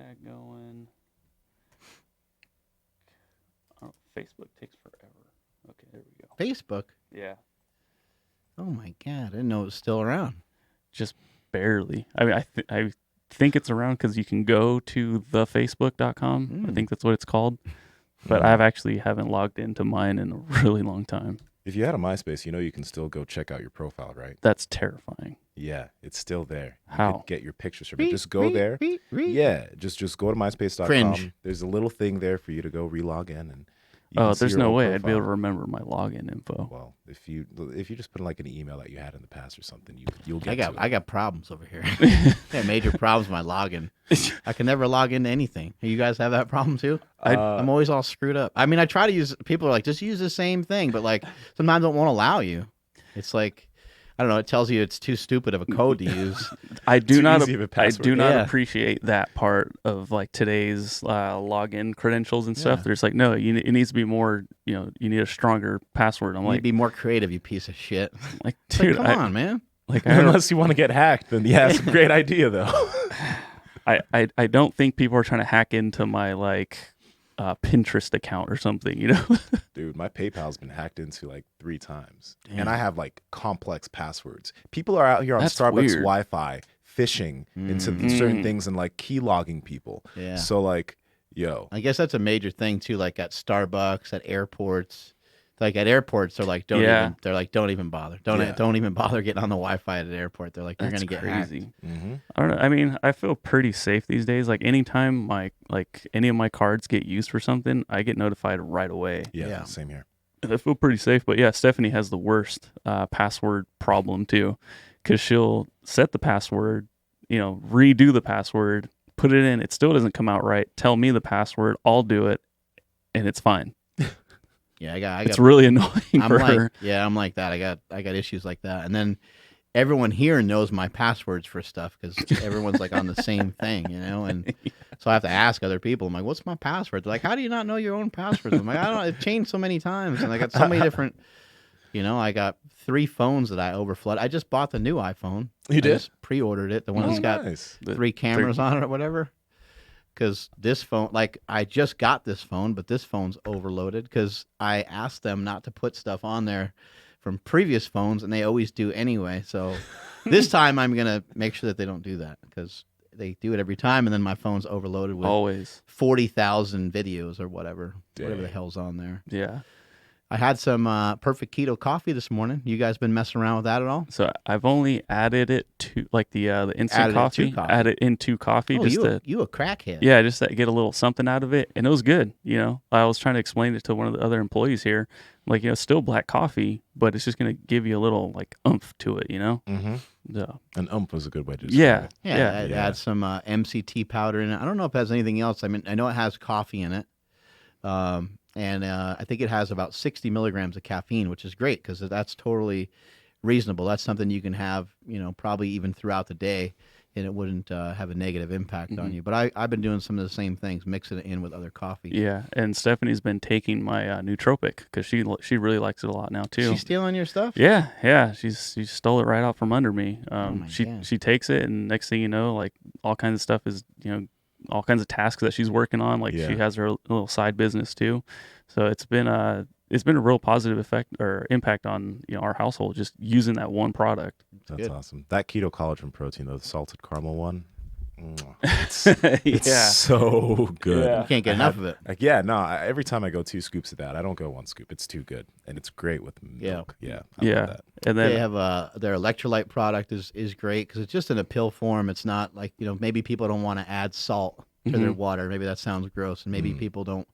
chat going. Oh, Facebook takes forever. Okay, there we go. Facebook? Yeah. Oh my God, I didn't know it was still around. Just barely. I mean, I think it's around because you can go to thefacebook.com. I think that's what it's called. But I've actually haven't logged into mine in a really long time. If you had a MySpace, you can still go check out your profile, right? That's terrifying. Yeah, it's still there. You How? could get your pictures from it. Just go there. Yeah, just go to myspace.com. Cringe. There's a little thing there for you to go relog in, and you Oh, can see there's your no old way I'd be able profile. to remember my login info. Well, if you just put in like an email that you had in the past or something, you'll get to it. I got problems over here. I got major problems with my login. I can never log into anything. You guys have that problem too? I'm always all screwed up. I mean, I try to use. People are like, just use the same thing, but like sometimes it won't allow you. It's like, I don't know. It tells you it's too stupid of a code to use. I do not easy of a I password. do not Yeah. appreciate that part of like today's login credentials and stuff. Yeah. There's like, no, it needs to be more. You need a stronger password. I'm You need like, to be more creative, you piece of shit. It's dude, like, come on, man. Like Unless you want to get hacked, then yeah, it's a great idea though. I don't think people are trying to hack into my like Pinterest account or something. Dude, my PayPal's been hacked into like 3 times. Damn. And I have like complex passwords. People are out here on That's Starbucks weird. Wi-Fi phishing into certain things and like key logging people. Yeah. So like, yo, I guess that's a major thing too. Like at Starbucks, at airports. Like at airports, they're like, don't even bother. Don't even bother getting on the Wi-Fi at an airport. They're like, you're That's gonna get hacked. crazy. mm-hmm. I don't know. I mean, I feel pretty safe these days. Like anytime any of my cards get used for something, I get notified right away. Yeah, same here. I feel pretty safe. But yeah, Stephanie has the worst password problem too, because she'll set the password, redo the password, put it in, it still doesn't come out right. Tell me the password, I'll do it, and it's fine. Yeah, I got. It's really annoying I'm for like, her. yeah, I'm like that. I got issues like that, and then everyone here knows my passwords for stuff because everyone's like on the same thing, and so I have to ask other people. I'm like, what's my password? They're like, how do you not know your own passwords? I'm like, I don't know. It's changed so many times, and I got so many different. I got 3 phones that I overflood. I just bought the new iPhone. You did? I just pre-ordered it. The one that's got Nice. 3 cameras on it or whatever. Because this phone, like I just got this phone, but this phone's overloaded because I asked them not to put stuff on there from previous phones, and they always do anyway. So this time I'm going to make sure that they don't do that because they do it every time, and then my phone's overloaded with Always. 40,000 videos or whatever the Dang. hell's on there. Yeah. I had some Perfect Keto coffee this morning. You guys been messing around with that at all? So I've only added it to like the instant Added it to coffee. coffee. Add it into coffee Oh, just to you a crackhead. yeah, just to get a little something out of it, and it was good. I was trying to explain it to one of the other employees here, like still black coffee, but it's just gonna give you a little like oomph to it. Mm-hmm. So, An ump was a good way to describe it. Yeah, yeah. add some MCT powder in it. I don't know if it has anything else. I mean, I know it has coffee in it. And I think it has about 60 milligrams of caffeine, which is great because that's totally reasonable. That's something you can have, probably even throughout the day, and it wouldn't have a negative impact on you. But I've been doing some of the same things, mixing it in with other coffee. Yeah, and Stephanie's been taking my nootropic because she really likes it a lot now too. She's stealing your stuff? Yeah, she stole it right out from under me. my God. She takes it, and next thing you know, like all kinds of stuff is all kinds of tasks that she's working on. Like she has her little side business too. So it's been a real positive effect or impact on our household just using that one product. That's Good. awesome. That keto collagen protein, though, the salted caramel one, it's so good. Yeah. You can't get enough of it. Like, every time I go 2 scoops of that, I don't go 1 scoop. It's too good, and it's great with milk. I love that. And then They have their electrolyte product is great because it's just in a pill form. It's not like, maybe people don't want to add salt to their water. Maybe that sounds gross. And maybe people don't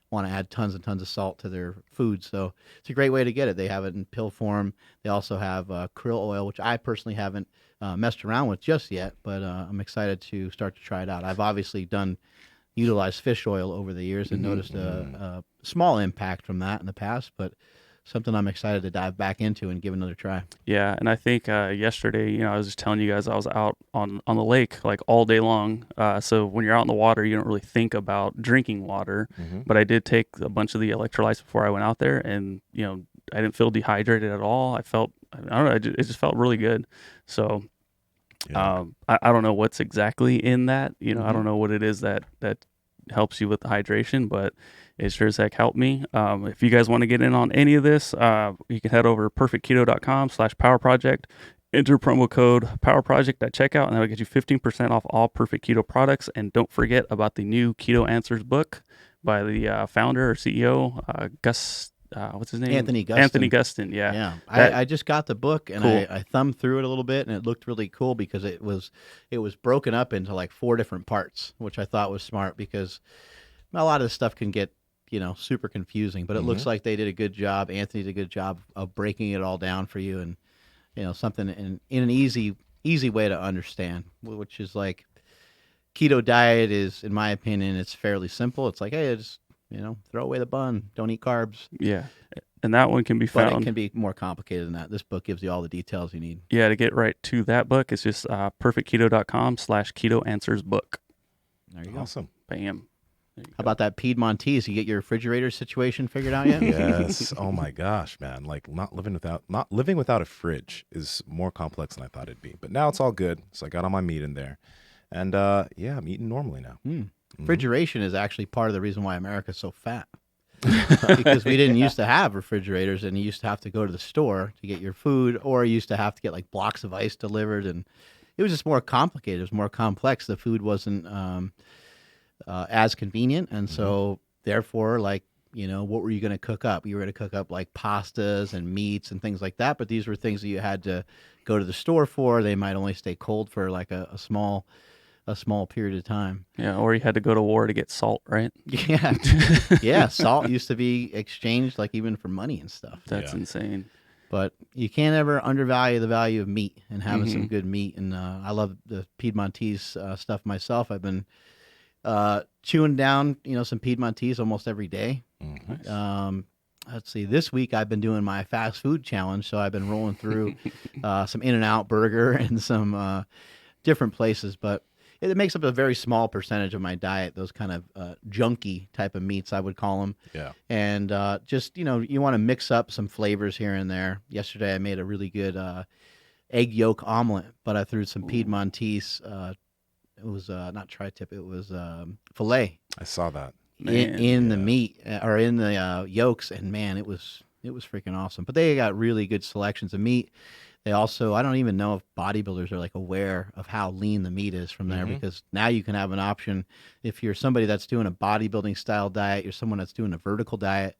want to add tons and tons of salt to their food. So it's a great way to get it. They have it in pill form. They also have krill oil, which I personally haven't messed around with just yet, but I'm excited to start to try it out. I've obviously utilized fish oil over the years and noticed a small impact from that in the past, but something I'm excited to dive back into and give another try. yeah, and I think yesterday, I was just telling you guys I was out on the lake like all day long. So when you're out in the water, you don't really think about drinking water. But I did take a bunch of the electrolytes before I went out there, and I didn't feel dehydrated at all. I don't know, it just felt really good. So Yeah. I don't know what's exactly in that. I Mm-hmm. don't know what it is that helps you with the hydration, but it sure as heck helped me. If you guys want to get in on any of this, you can head over to perfectketo.com/powerproject. Enter promo code PowerProject at checkout, and that'll get you 15% off all Perfect Keto products. And don't forget about the new Keto Answers book by the founder or CEO, Gus. What's his name? Anthony Gustin. Anthony Gustin. Yeah. Yeah, That- I just got the book and Cool. I thumbed through it a little bit and it looked really cool because it was broken up into like 4 different parts, which I thought was smart because a lot of this stuff can get super confusing. But it looks like they did a good job. Anthony did a good job of breaking it all down for you and something in an easy way to understand, which is like keto diet is, in my opinion, it's fairly simple. It's like, hey, just throw away the bun, don't eat carbs. Yeah. And that one can be But found. it can be more complicated than that. This book gives you all the details you need. Yeah, to get right to that book, it's just perfectketo.com/keto answers book. There you go. Awesome. Bam. How about that Piedmontese? You get your refrigerator situation figured out yet? Yes. Oh my gosh, man. Like not living without a fridge is more complex than I thought it'd be. But now it's all good. So I got all my meat in there. And yeah, I'm eating normally now. Refrigeration is actually part of the reason why America's so fat. Because we didn't used to have refrigerators, and you used to have to go to the store to get your food, or you used to have to get like blocks of ice delivered, and it was just more complicated. It was more complex. The food wasn't as convenient, and so therefore, like what were you going to cook up? You were going to cook up like pastas and meats and things like that, but these were things that you had to go to the store for. They might only stay cold for like a small period of time. Yeah, or you had to go to war to get salt, right? Yeah. Yeah. Salt used to be exchanged like even for money and stuff. That's Yeah. insane. But you can't ever undervalue the value of meat and having some good meat. And I love the Piedmontese stuff myself. I've been chewing down, some Piedmontese almost every day. Mhm. Let's see. This week I've been doing my fast food challenge, so I've been rolling through some In-N-Out Burger and some different places, but it makes up a very small percentage of my diet. Those kind of junky type of meats, I would call them. Yeah. And just you want to mix up some flavors here and there. Yesterday I made a really good egg yolk omelet, but I threw some Piedmontese. It was not tri-tip. It was filet I saw that. in the meat or in the yolks, and man, it was freaking awesome. But they got really good selections of meat. They also, I don't even know if bodybuilders are like aware of how lean the meat is from there, because now you can have an option. If you're somebody that's doing a bodybuilding style diet, you're someone that's doing a vertical diet,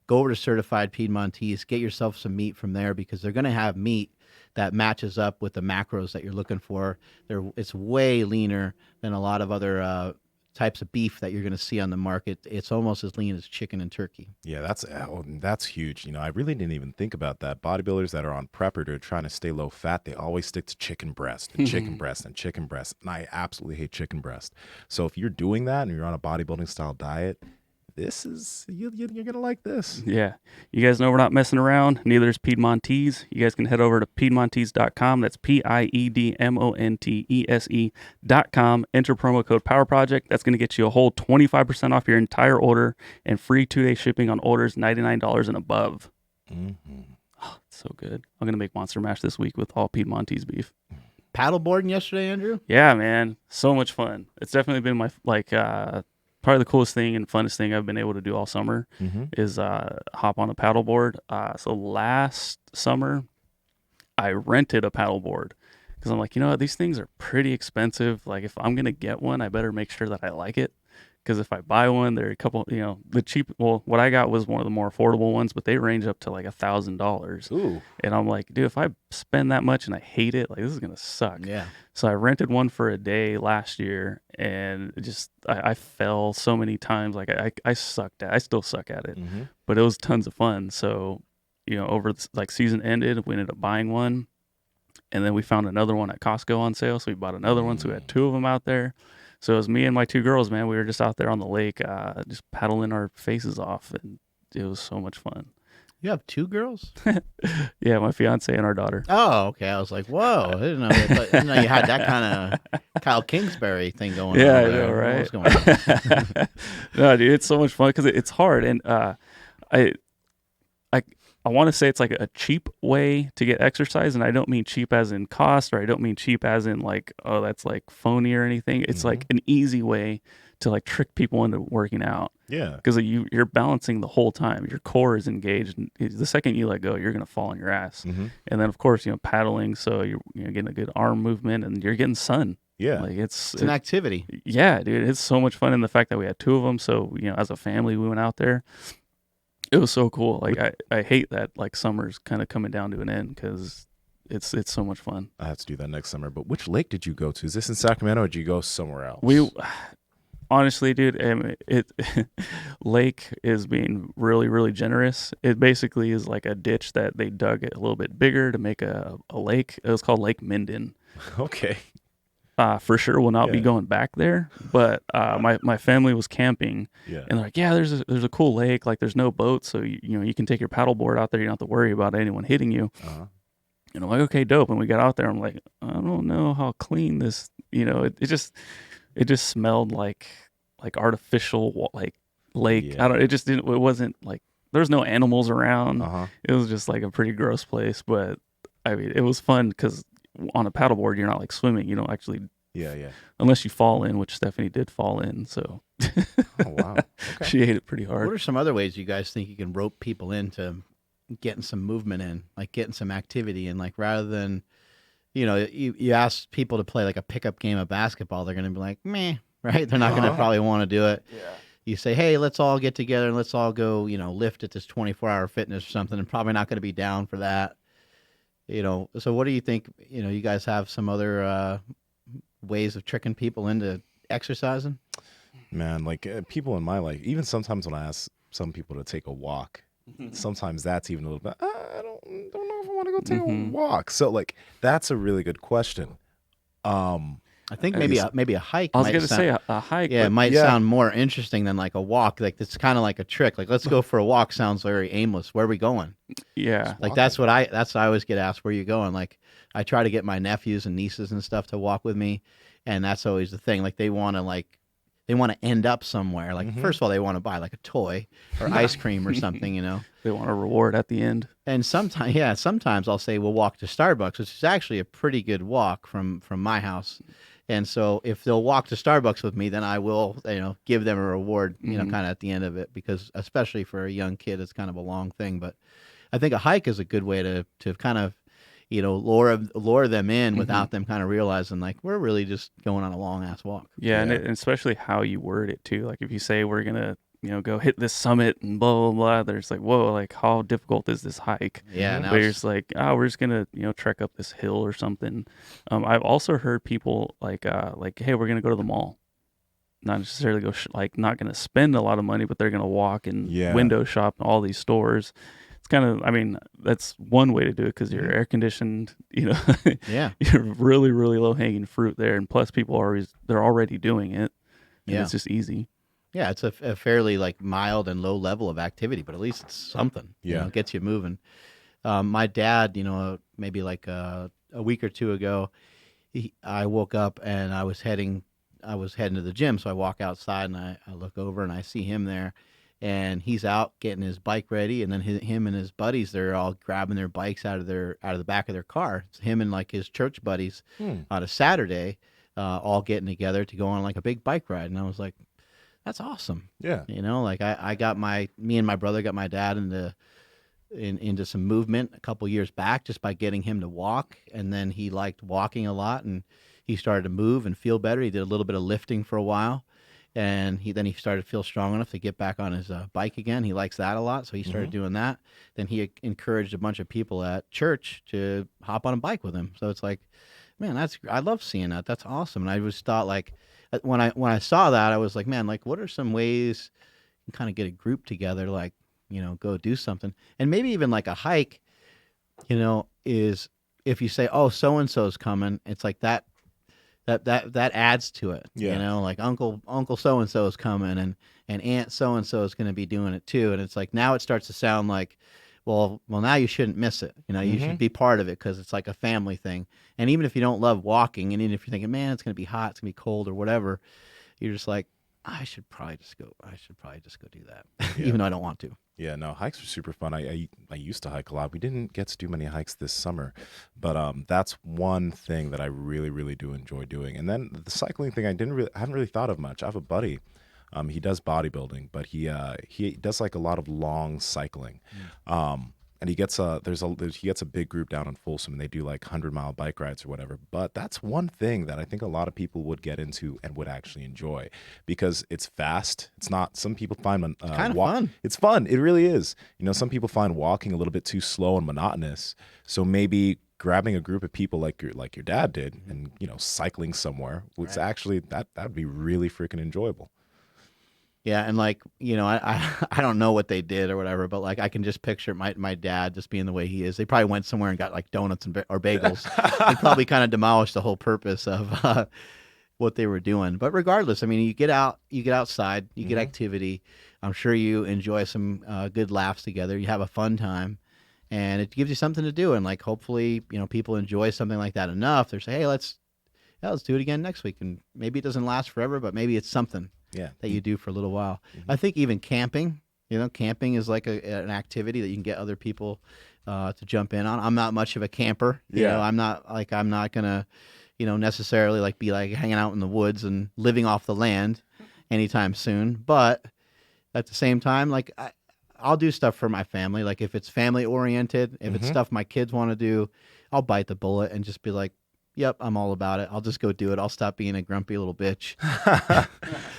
go over to Certified Piedmontese, get yourself some meat from there, because they're going to have meat that matches up with the macros that you're looking for. It's way leaner than a lot of other types of beef that you're going to see on the market. It's almost as lean as chicken and turkey. Yeah, that's huge. I really didn't even think about that. Bodybuilders that are on prep or they're trying to stay low fat, they always stick to chicken breast and chicken breast and chicken breast. And I absolutely hate chicken breast. So if you're doing that and you're on a bodybuilding style diet, you're gonna like this. Yeah. You guys know we're not messing around. Neither is Piedmontese. You guys can head over to Piedmontese.com. That's Piedmontese.com. Enter promo code PowerProject. That's going to get you a whole 25% off your entire order and free 2-day shipping on orders $99 and above. Oh, it's so good. I'm going to make Monster Mash this week with all Piedmontese beef. Paddleboarding yesterday, Andrew? Yeah, man. So much fun. It's definitely been my, probably the coolest thing and funnest thing I've been able to do all summer is hop on a paddleboard. So last summer, I rented a paddleboard because I'm like, these things are pretty expensive. Like, if I'm going to get one, I better make sure that I like it. Because if I buy one, they're a couple, the cheap, what I got was one of the more affordable ones, but they range up to like $1,000. Ooh. And I'm like, dude, if I spend that much and I hate it, like, this is going to suck. Yeah. So I rented one for a day last year, and I fell so many times. Like, I sucked at it. I still suck at it, but it was tons of fun. So, over season ended, we ended up buying one, and then we found another one at Costco on sale. So we bought another one. So we had 2 of them out there. So it was me and my 2 girls, man. We were just out there on the lake, just paddling our faces off, and it was so much fun. You have 2 girls? Yeah, my fiance and our daughter. Oh, okay. I was like, whoa. I didn't know that. But, you had that kind of Kyle Kingsbury thing going on. Yeah, I there. know, right? What was going on? No, dude, it's so much fun because it's hard, and I'll I want to say it's like a cheap way to get exercise, and I don't mean cheap as in cost, or I don't mean cheap as in like, oh, that's like phony or anything. It's like an easy way to like trick people into working out. Yeah. Because you're balancing the whole time. Your core is engaged. And the second you let go, you're gonna fall on your ass. And then of course, paddling, so you're getting a good arm movement, and you're getting sun. Yeah. Like It's an activity. Yeah, dude, it's so much fun. And the fact that we had two of them, so as a family, we went out there. It was so cool. Like I hate that like summer's kind of coming down to an end because it's so much fun. I have to do that next summer. But which lake did you go to? Is this in Sacramento, or did you go somewhere else? We honestly, dude, lake is being really, really generous. It basically is like a ditch that they dug it a little bit bigger to make a lake. It was called Lake Minden. Okay. For sure will not be going back there, but my family was camping, and they're like, yeah, there's a cool lake, like there's no boats, so you can take your paddleboard out there, you don't have to worry about anyone hitting you. And I'm like, okay, dope. And we got out there, I'm like, I don't know how clean this, it just smelled like artificial like lake. It wasn't like there was no animals around. It was just like a pretty gross place, but I mean it was fun because on a paddleboard you're not like swimming, you don't actually unless you fall in, which Stephanie did fall in, so oh wow, okay. She ate it pretty hard. What are some other ways you guys think you can rope people into getting some movement in, like getting some activity in, like rather than you ask people to play like a pickup game of basketball, they're gonna be like meh, right? They're not gonna probably want to do it. You say, hey, let's all get together and let's all go lift at this 24-hour fitness or something, and probably not gonna be down for that. So what do you think? You guys have some other ways of tricking people into exercising? Man, like people in my life, even sometimes when I ask some people to take a walk, sometimes that's even a little bit, I don't know if I want to go take a walk. So like, that's a really good question. I think maybe a hike. I was going to say a hike. Yeah, it might sound more interesting than like a walk. Like it's kind of like a trick. Like let's go for a walk sounds very aimless. Where are we going? Yeah, like that's what I always get asked. Where are you going? Like I try to get my nephews and nieces and stuff to walk with me, and that's always the thing. Like they want to end up somewhere. Like first of all, they want to buy like a toy or ice cream or something. They want a reward at the end. And sometimes I'll say we'll walk to Starbucks, which is actually a pretty good walk from my house. And so if they'll walk to Starbucks with me, then I will, give them a reward, kind of at the end of it, because especially for a young kid, it's kind of a long thing. But I think a hike is a good way to kind of, lure them in without them kind of realizing like we're really just going on a long ass walk. Yeah. And especially how you word it too. Like if you say we're going to, go hit this summit and blah, blah, blah. There's like, whoa, like how difficult is this hike? Yeah. But you're just like, oh, we're just going to, trek up this hill or something. I've also heard people like, hey, we're going to go to the mall. Not necessarily go, not going to spend a lot of money, but they're going to walk and window shop in all these stores. It's kind of, I mean, that's one way to do it because you're air conditioned, you're really, really low hanging fruit there. And plus they're already doing it. It's just easy. Yeah, it's a fairly like mild and low level of activity, but at least it's something. It gets you moving. My dad, maybe like a week or two ago, I woke up and I was heading to the gym. So I walk outside and I look over and I see him there, and he's out getting his bike ready. And then him and his buddies, they're all grabbing their bikes out of the back of their car. It's him and like his church buddies on a Saturday, all getting together to go on like a big bike ride. And I was like, that's awesome. Yeah. Like I got me and my brother got my dad into some movement a couple years back just by getting him to walk. And then he liked walking a lot and he started to move and feel better. He did a little bit of lifting for a while, and he started to feel strong enough to get back on his bike again. He likes that a lot. So he started doing that. Then he encouraged a bunch of people at church to hop on a bike with him. So it's like, man, I love seeing that. That's awesome. And I just thought like, when I saw that, I was like, man, like what are some ways you can kind of get a group together, like, go do something. And maybe even like a hike, is if you say, oh, so-and-so's coming, it's like that adds to it. Like Uncle so-and-so is coming and Aunt so-and-so is going to be doing it too. And it's like, now it starts to sound like, well, now you shouldn't miss it. You should be part of it because it's like a family thing. And even if you don't love walking, and even if you're thinking, man, it's going to be hot, it's going to be cold or whatever, you're just like, I should probably just go. I should probably just go do that, Yeah. even though I don't want to. Yeah, no, hikes are super fun. I used to hike a lot. We didn't get to do many hikes this summer, but that's one thing that I really, really do enjoy doing. And then the cycling thing, I haven't really thought of much. I have a buddy, he does bodybuilding, but he does like a lot of long cycling. And he gets he gets a big group down in Folsom, and they do like 100-mile bike rides or whatever. But that's one thing that I think a lot of people would get into and would actually enjoy, because it's fast. It's not. Some people find Kind of fun. It's fun. It really is. You know, some people find walking a little bit too slow and monotonous. So maybe grabbing a group of people like your dad did, and cycling somewhere, it's actually that'd be really freaking enjoyable. Yeah, and like I don't know what they did or whatever, but like I can just picture my dad just being the way he is. They probably went somewhere and got like donuts or bagels. They probably kind of demolished the whole purpose of what they were doing. But regardless, I mean, you get outside, you get activity. I'm sure you enjoy some good laughs together. You have a fun time, and it gives you something to do. And like hopefully, people enjoy something like that enough. They say, hey, let's do it again next week. And maybe it doesn't last forever, but maybe it's something that you do for a little while. I think even camping, camping is like an activity that you can get other people to jump in on. I'm not much of a camper. I'm not gonna, necessarily like be like hanging out in the woods and living off the land anytime soon. But at the same time, like I'll do stuff for my family. Like if it's family oriented, if it's stuff my kids want to do, I'll bite the bullet and just be like, yep, I'm all about it. I'll just go do it. I'll stop being a grumpy little bitch.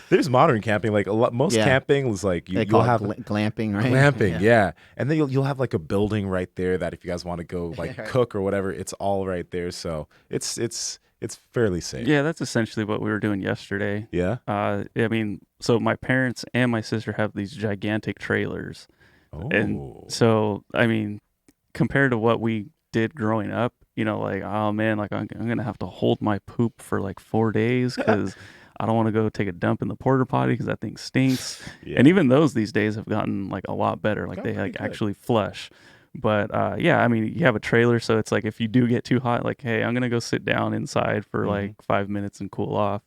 There's modern camping, like most camping is like you'll have glamping, right? Glamping, yeah. And then you'll have like a building right there that if you guys want to go like cook or whatever, it's all right there. So it's fairly safe. Yeah, that's essentially what we were doing yesterday. Yeah. I mean, so my parents and my sister have these gigantic trailers. Oh. And so, I mean, compared to what we did growing up, like, oh man, like I'm going to have to hold my poop for like 4 days because I don't want to go take a dump in the porta potty because that thing stinks. Yeah. And even those these days have gotten like a lot better. Like they like actually flush. But yeah, I mean, you have a trailer, so it's like if you do get too hot, like, hey, I'm gonna go sit down inside for like 5 minutes and cool off.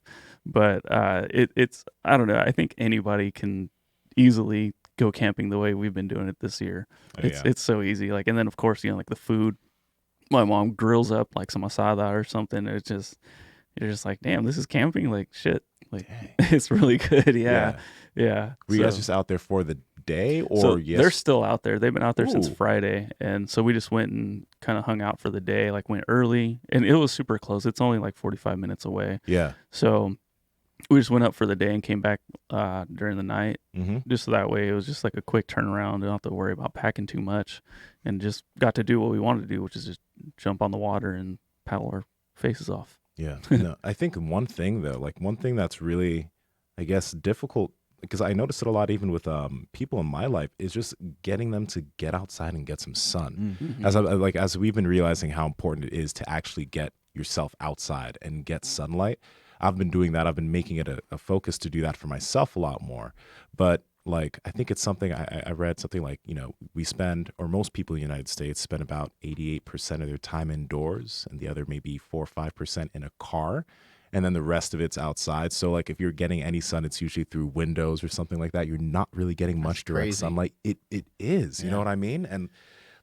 But it's I don't know. I think anybody can easily go camping the way we've been doing it this year. It's so easy. Like, and then of course, like the food. My mom grills up like some asada or something. You're just like, damn, this is camping. Like shit. Like it's really good. Yeah. Were you guys just out there for the day, or so they're still out there. They've been out there since Friday, and so we just went and kind of hung out for the day. Like went early, and it was super close. It's only like 45 minutes away. Yeah. So we just went up for the day and came back during the night. Just so that way it was just like a quick turnaround. Don't have to worry about packing too much, and just got to do what we wanted to do, which is just jump on the water and paddle our faces off. Yeah. I think one thing that's really, I guess, difficult, because I notice it a lot even with people in my life, is just getting them to get outside and get some sun. As we've been realizing how important it is to actually get yourself outside and get sunlight. I've been doing that. I've been making it a focus to do that for myself a lot more. But like, I think it's something I read something like, we spend, or most people in the United States spend about 88% of their time indoors, and the other maybe 4 or 5% in a car. And then the rest of it's outside. So like if you're getting any sun, it's usually through windows or something like that. You're not really getting much direct sunlight. It is, you know what I mean? And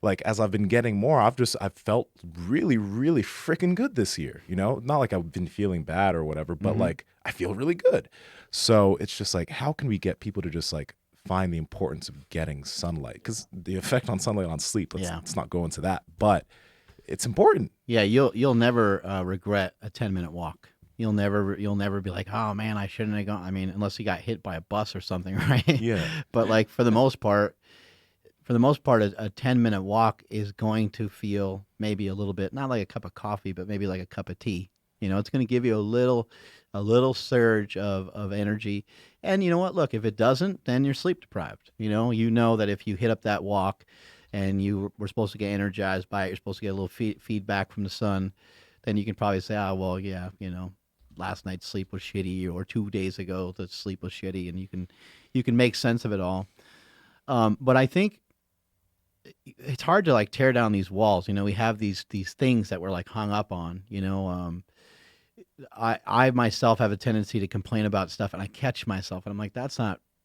like, as I've been getting more, I've felt really, really freaking good this year, not like I've been feeling bad or whatever, but like I feel really good. So it's just like, how can we get people to just like find the importance of getting sunlight? Because the effect on sunlight on sleep, let's not go into that, but it's important. Yeah. You'll never regret a 10-minute walk. You'll never be like, oh man, I shouldn't have gone. I mean, unless you got hit by a bus or something, right? Yeah. But like for the most part, a 10-minute walk is going to feel maybe a little bit, not like a cup of coffee, but maybe like a cup of tea. It's going to give you a little surge of energy. And you know what? Look, if it doesn't, then you're sleep deprived. You know that if you hit up that walk and you were supposed to get energized by it, you're supposed to get a little feedback from the sun, then you can probably say, oh, well, yeah, last night's sleep was shitty, or 2 days ago the sleep was shitty, and you can make sense of it all. But I think it's hard to like tear down these walls. We have these things that we're like hung up on. I myself have a tendency to complain about stuff, and I catch myself, and I'm like, that's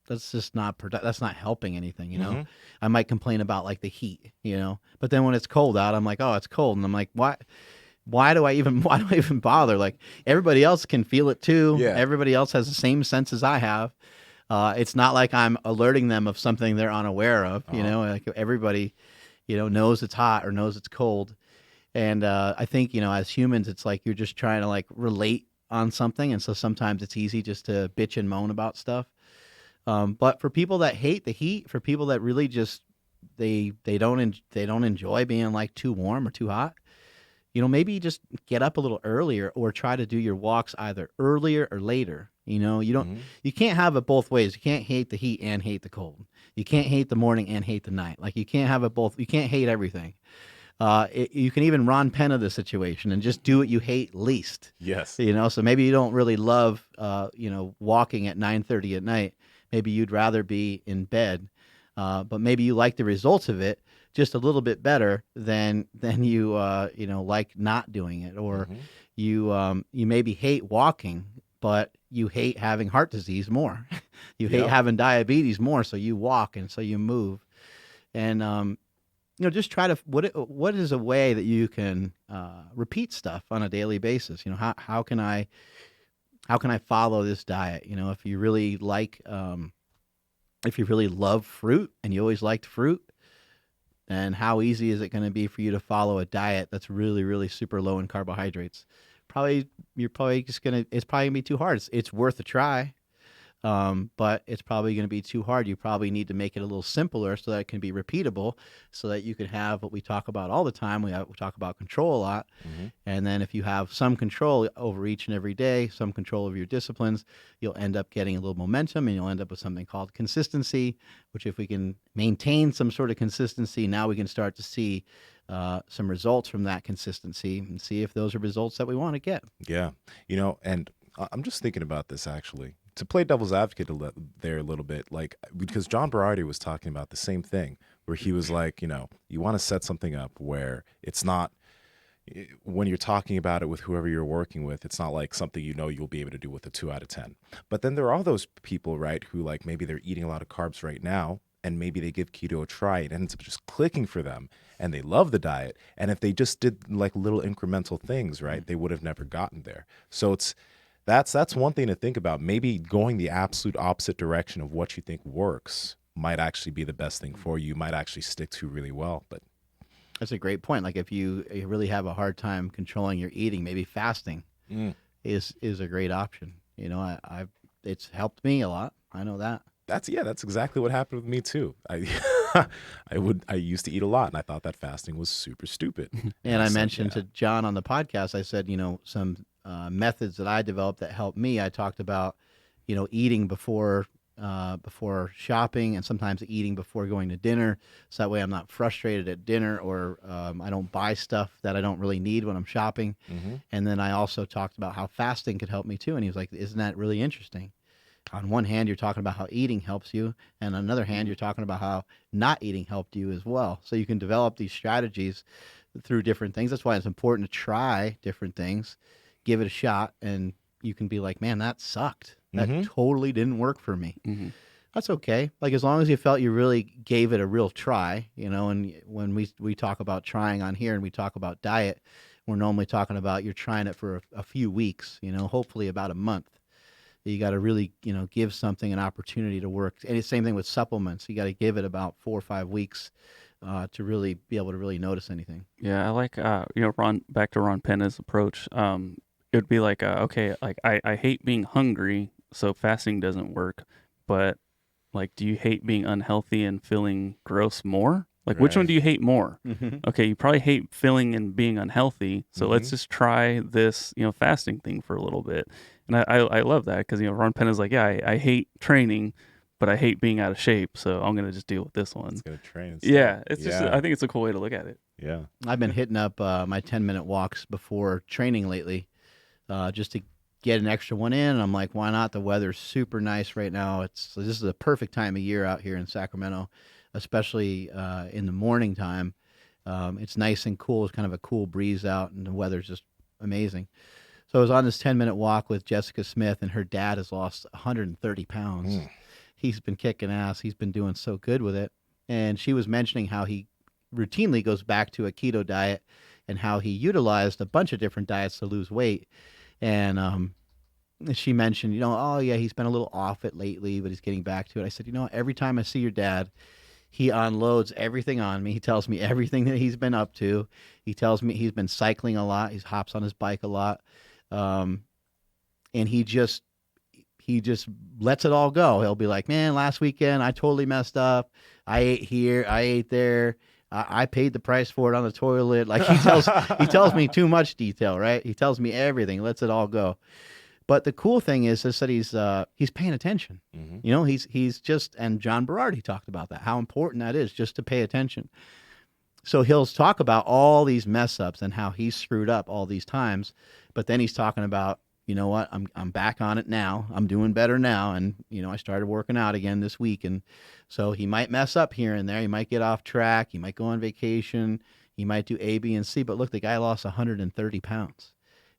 just not that's not helping anything, you know. Mm-hmm. I might complain about like the heat, you know, but then when it's cold out, I'm like, oh, it's cold, and I'm like, why do I even why do I even bother? Like everybody else can feel it too. Yeah. Everybody else has the same sense as I have. It's not like I'm alerting them of something they're unaware of. You know, like everybody, you know, knows it's hot or knows it's cold. And I think, you know, as humans, it's like you're just trying to like relate on something. And so sometimes it's easy just to bitch and moan about stuff. But for people that hate the heat, for people that really just they don't enjoy being like too warm or too hot, you know, maybe just get up a little earlier or try to do your walks either earlier or later. You know, you can't have it both ways. You can't hate the heat and hate the cold. You can't hate the morning and hate the night. Like you can't have it both. You can't hate everything. You can even Ron Penna the situation and just do what you hate least. Yes. You know, so maybe you don't really love, you know, walking at 9:30 at night. Maybe you'd rather be in bed, but maybe you like the results of it just a little bit better than you, you know, like not doing it, or you maybe hate walking, but you hate having heart disease more. You hate having diabetes more, so you walk and so you move, and you know, just try to what is a way that you can repeat stuff on a daily basis. You know, how can I follow this diet? You know, if you really like if you really love fruit and you always liked fruit, then how easy is it going to be for you to follow a diet that's really, really super low in carbohydrates? You're probably just it's probably gonna be too hard. It's worth a try. But it's probably going to be too hard. You probably need to make it a little simpler so that it can be repeatable, so that you can have what we talk about all the time. We talk about control a lot. And then if you have some control over each and every day, some control over your disciplines, you'll end up getting a little momentum, and you'll end up with something called consistency, which if we can maintain some sort of consistency, now we can start to see some results from that consistency and see if those are results that we want to get. Yeah. You know, and I'm just thinking about this actually. To play devil's advocate there a little bit, like, because John Berardi was talking about the same thing, where he was like, you know, you want to set something up where it's not, when you're talking about it with whoever you're working with, it's not like something you know you'll be able to do with a 2 out of 10. But then there are those people, right, who like maybe they're eating a lot of carbs right now, and maybe they give keto a try. It ends up just clicking for them, and they love the diet. And if they just did like little incremental things, right, they would have never gotten there. So that's one thing to think about. Maybe going the absolute opposite direction of what you think works might actually be the best thing for you. You might actually stick to really well. But That's a great point. Like if you really have a hard time controlling your eating, maybe fasting is a great option. You know, it's helped me a lot. I know that. that's exactly what happened with me too. I used to eat a lot, and I thought that fasting was super stupid. And I said, mentioned to John on the podcast, I said, you know, some methods that I developed that helped me. I talked about, you know, eating before shopping, and sometimes eating before going to dinner, so that way I'm not frustrated at dinner, or I don't buy stuff that I don't really need when I'm shopping. And then I also talked about how fasting could help me too, and he was like, isn't that really interesting? On one hand, you're talking about how eating helps you, and on another hand, you're talking about how not eating helped you as well. So you can develop these strategies through different things. That's why it's important to try different things, give it a shot, and you can be like, man, that sucked. That totally didn't work for me. That's okay. Like, as long as you felt you really gave it a real try, you know, and when we talk about trying on here and we talk about diet, we're normally talking about you're trying it for a few weeks, you know, hopefully about a month. You got to really, you know, give something an opportunity to work. And it's the same thing with supplements. You got to give it about 4 or 5 weeks to really be able to really notice anything. Yeah, I like you know, back to Ron Penna's approach. It would be like okay, like I hate being hungry, so fasting doesn't work. But like, do you hate being unhealthy and feeling gross more? Like, which one Right. do you hate more? Okay, you probably hate feeling and being unhealthy. So let's just try this, you know, fasting thing for a little bit. And I love that because, you know, Ron Penna's like, yeah, I hate training, but I hate being out of shape. So I'm going to just deal with this one. It's gonna train instead. Yeah, it's just, I think it's a cool way to look at it. Yeah. I've been hitting up my 10-minute walks before training lately, just to get an extra one in. And I'm like, why not? The weather's super nice right now. This is a perfect time of year out here in Sacramento, especially in the morning time. It's nice and cool. It's kind of a cool breeze out, and the weather's just amazing. So I was on this 10-minute walk with Jessica Smith, and her dad has lost 130 pounds. He's been kicking ass. He's been doing so good with it. And she was mentioning how he routinely goes back to a keto diet and how he utilized a bunch of different diets to lose weight. And she mentioned, oh, yeah, he's been a little off it lately, but he's getting back to it. I said, every time I see your dad, he unloads everything on me. He tells me everything that he's been up to. He tells me he's been cycling a lot. He hops on his bike a lot. And he just lets it all go. He'll be like, man, last weekend I totally messed up. I ate here, I ate there. I paid the price for it on the toilet. Like he tells me too much detail, right? He tells me everything, lets it all go. But the cool thing is that he's paying attention. Mm-hmm. He's just, and John Berardi talked about that, how important that is just to pay attention. So he'll talk about all these mess ups and how he's screwed up all these times, but then he's talking about, you know what, I'm back on it now. I'm doing better now. And, I started working out again this week. And so he might mess up here and there. He might get off track. He might go on vacation. He might do A, B, and C. But look, the guy lost 130 pounds.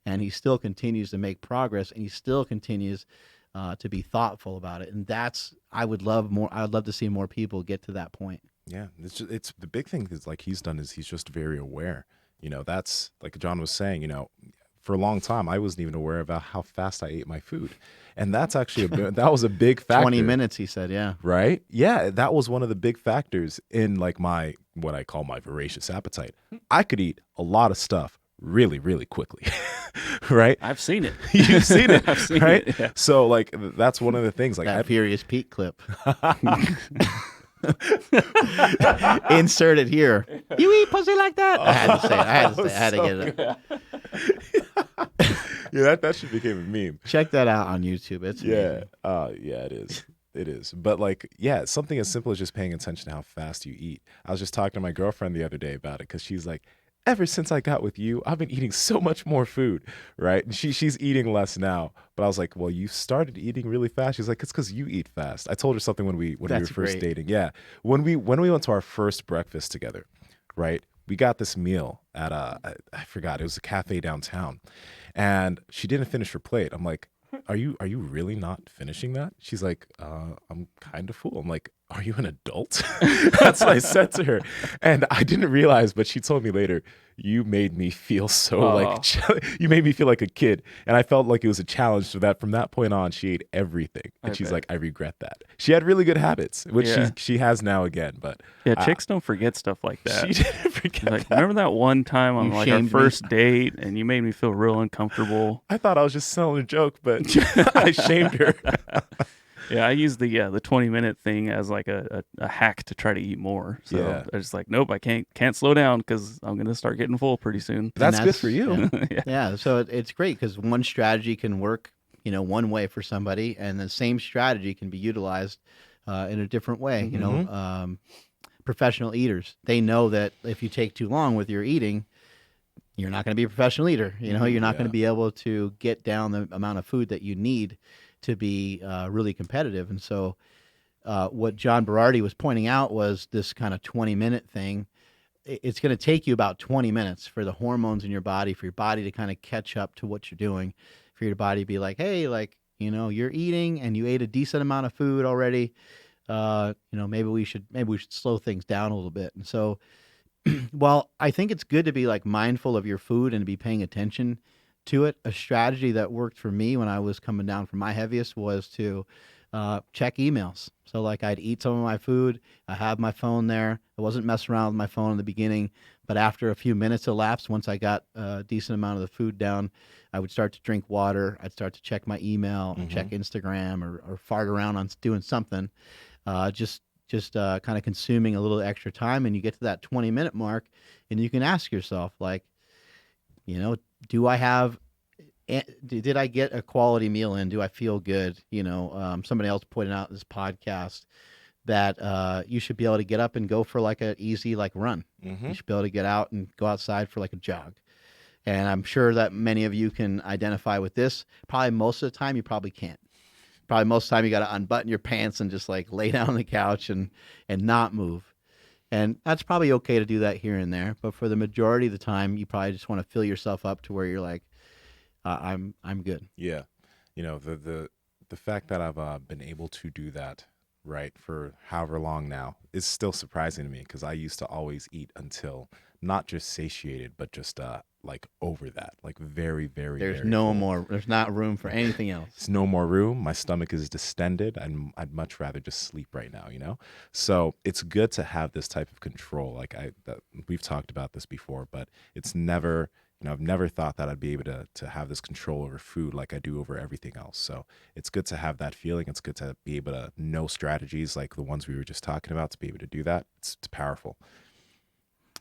And he still continues to make progress, and he still continues to be thoughtful about it. And I would love to see more people get to that point. Yeah, it's the big thing is like he's done is he's just very aware. That's like John was saying. For a long time, I wasn't even aware about how fast I ate my food, and that's actually that was a big factor. 20 minutes, he said. Yeah. Right. Yeah, that was one of the big factors in like what I call my voracious appetite. I could eat a lot of stuff really, really quickly. Right? I've seen it. You've seen it, I've seen right? it, yeah. So like that's one of the things. Like that Furious Pete clip. Insert it here. You eat pussy like that? I had to say it. I had to get it. Yeah, that should become a meme. Check that out on YouTube. It's amazing. Yeah, it is. It is. But like, yeah, something as simple as just paying attention to how fast you eat. I was just talking to my girlfriend the other day about it because she's like, ever since I got with you, I've been eating so much more food, right? And she's eating less now. But I was like, well, you started eating really fast. She's like, it's because you eat fast. I told her something when we were first dating. Yeah, when we went to our first breakfast together, right? We got this meal at I forgot, it was a cafe downtown, and she didn't finish her plate. I'm like, are you really not finishing that? She's like, I'm kind of full. I'm like, are you an adult? That's what I said to her. And I didn't realize, but she told me later, you made me feel so you made me feel like a kid. And I felt like it was a challenge. So that from that point on, she ate everything. And she's like, I regret that. She had really good habits, which she has now again. But yeah, chicks don't forget stuff like that. She didn't forget like, that. Remember that one time on like our first date and you made me feel real uncomfortable? I thought I was just selling a joke, but I shamed her. Yeah, I use the 20-minute thing as like a hack to try to eat more. So I was like, nope, I can't slow down because I'm gonna start getting full pretty soon. That's good for you. Yeah, so it's great because one strategy can work, one way for somebody, and the same strategy can be utilized in a different way. Mm-hmm. Professional eaters, they know that if you take too long with your eating, you're not going to be a professional eater. You're not going to be able to get down the amount of food that you need to be really competitive. And so what John Berardi was pointing out was this kind of 20-minute thing. It's going to take you about 20 minutes for the hormones in your body, for your body to kind of catch up to what you're doing, for your body to be like, hey, like, you're eating and you ate a decent amount of food already. Maybe we should slow things down a little bit. And so while I think it's good to be like mindful of your food and to be paying attention to it, a strategy that worked for me when I was coming down from my heaviest was to check emails. So like I'd eat some of my food, I have my phone there. I wasn't messing around with my phone in the beginning, but after a few minutes elapsed, once I got a decent amount of the food down, I would start to drink water. I'd start to check my email, check Instagram, or fart around on doing something, just kind of consuming a little extra time. And you get to that 20-minute mark, and you can ask yourself, like, did I get a quality meal in? Do I feel good? Somebody else pointed out in this podcast that you should be able to get up and go for like an easy run. Mm-hmm. You should be able to get out and go outside for like a jog. And I'm sure that many of you can identify with this. Probably most of the time you probably can't. Probably most of the time you got to unbutton your pants and just like lay down on the couch and not move. And that's probably okay to do that here and there. But for the majority of the time, you probably just want to fill yourself up to where you're like, I'm good. Yeah. The fact that I've been able to do that right for however long now is still surprising to me because I used to always eat until not just satiated, but just like over that, like very, very, There's very no full. more. There's not room for anything else. It's no more room. My stomach is distended, and I'd much rather just sleep right now. So it's good to have this type of control. We've talked about this before, but it's never, I've never thought that I'd be able to have this control over food like I do over everything else. So it's good to have that feeling. It's good to be able to know strategies like the ones we were just talking about to be able to do that. It's powerful.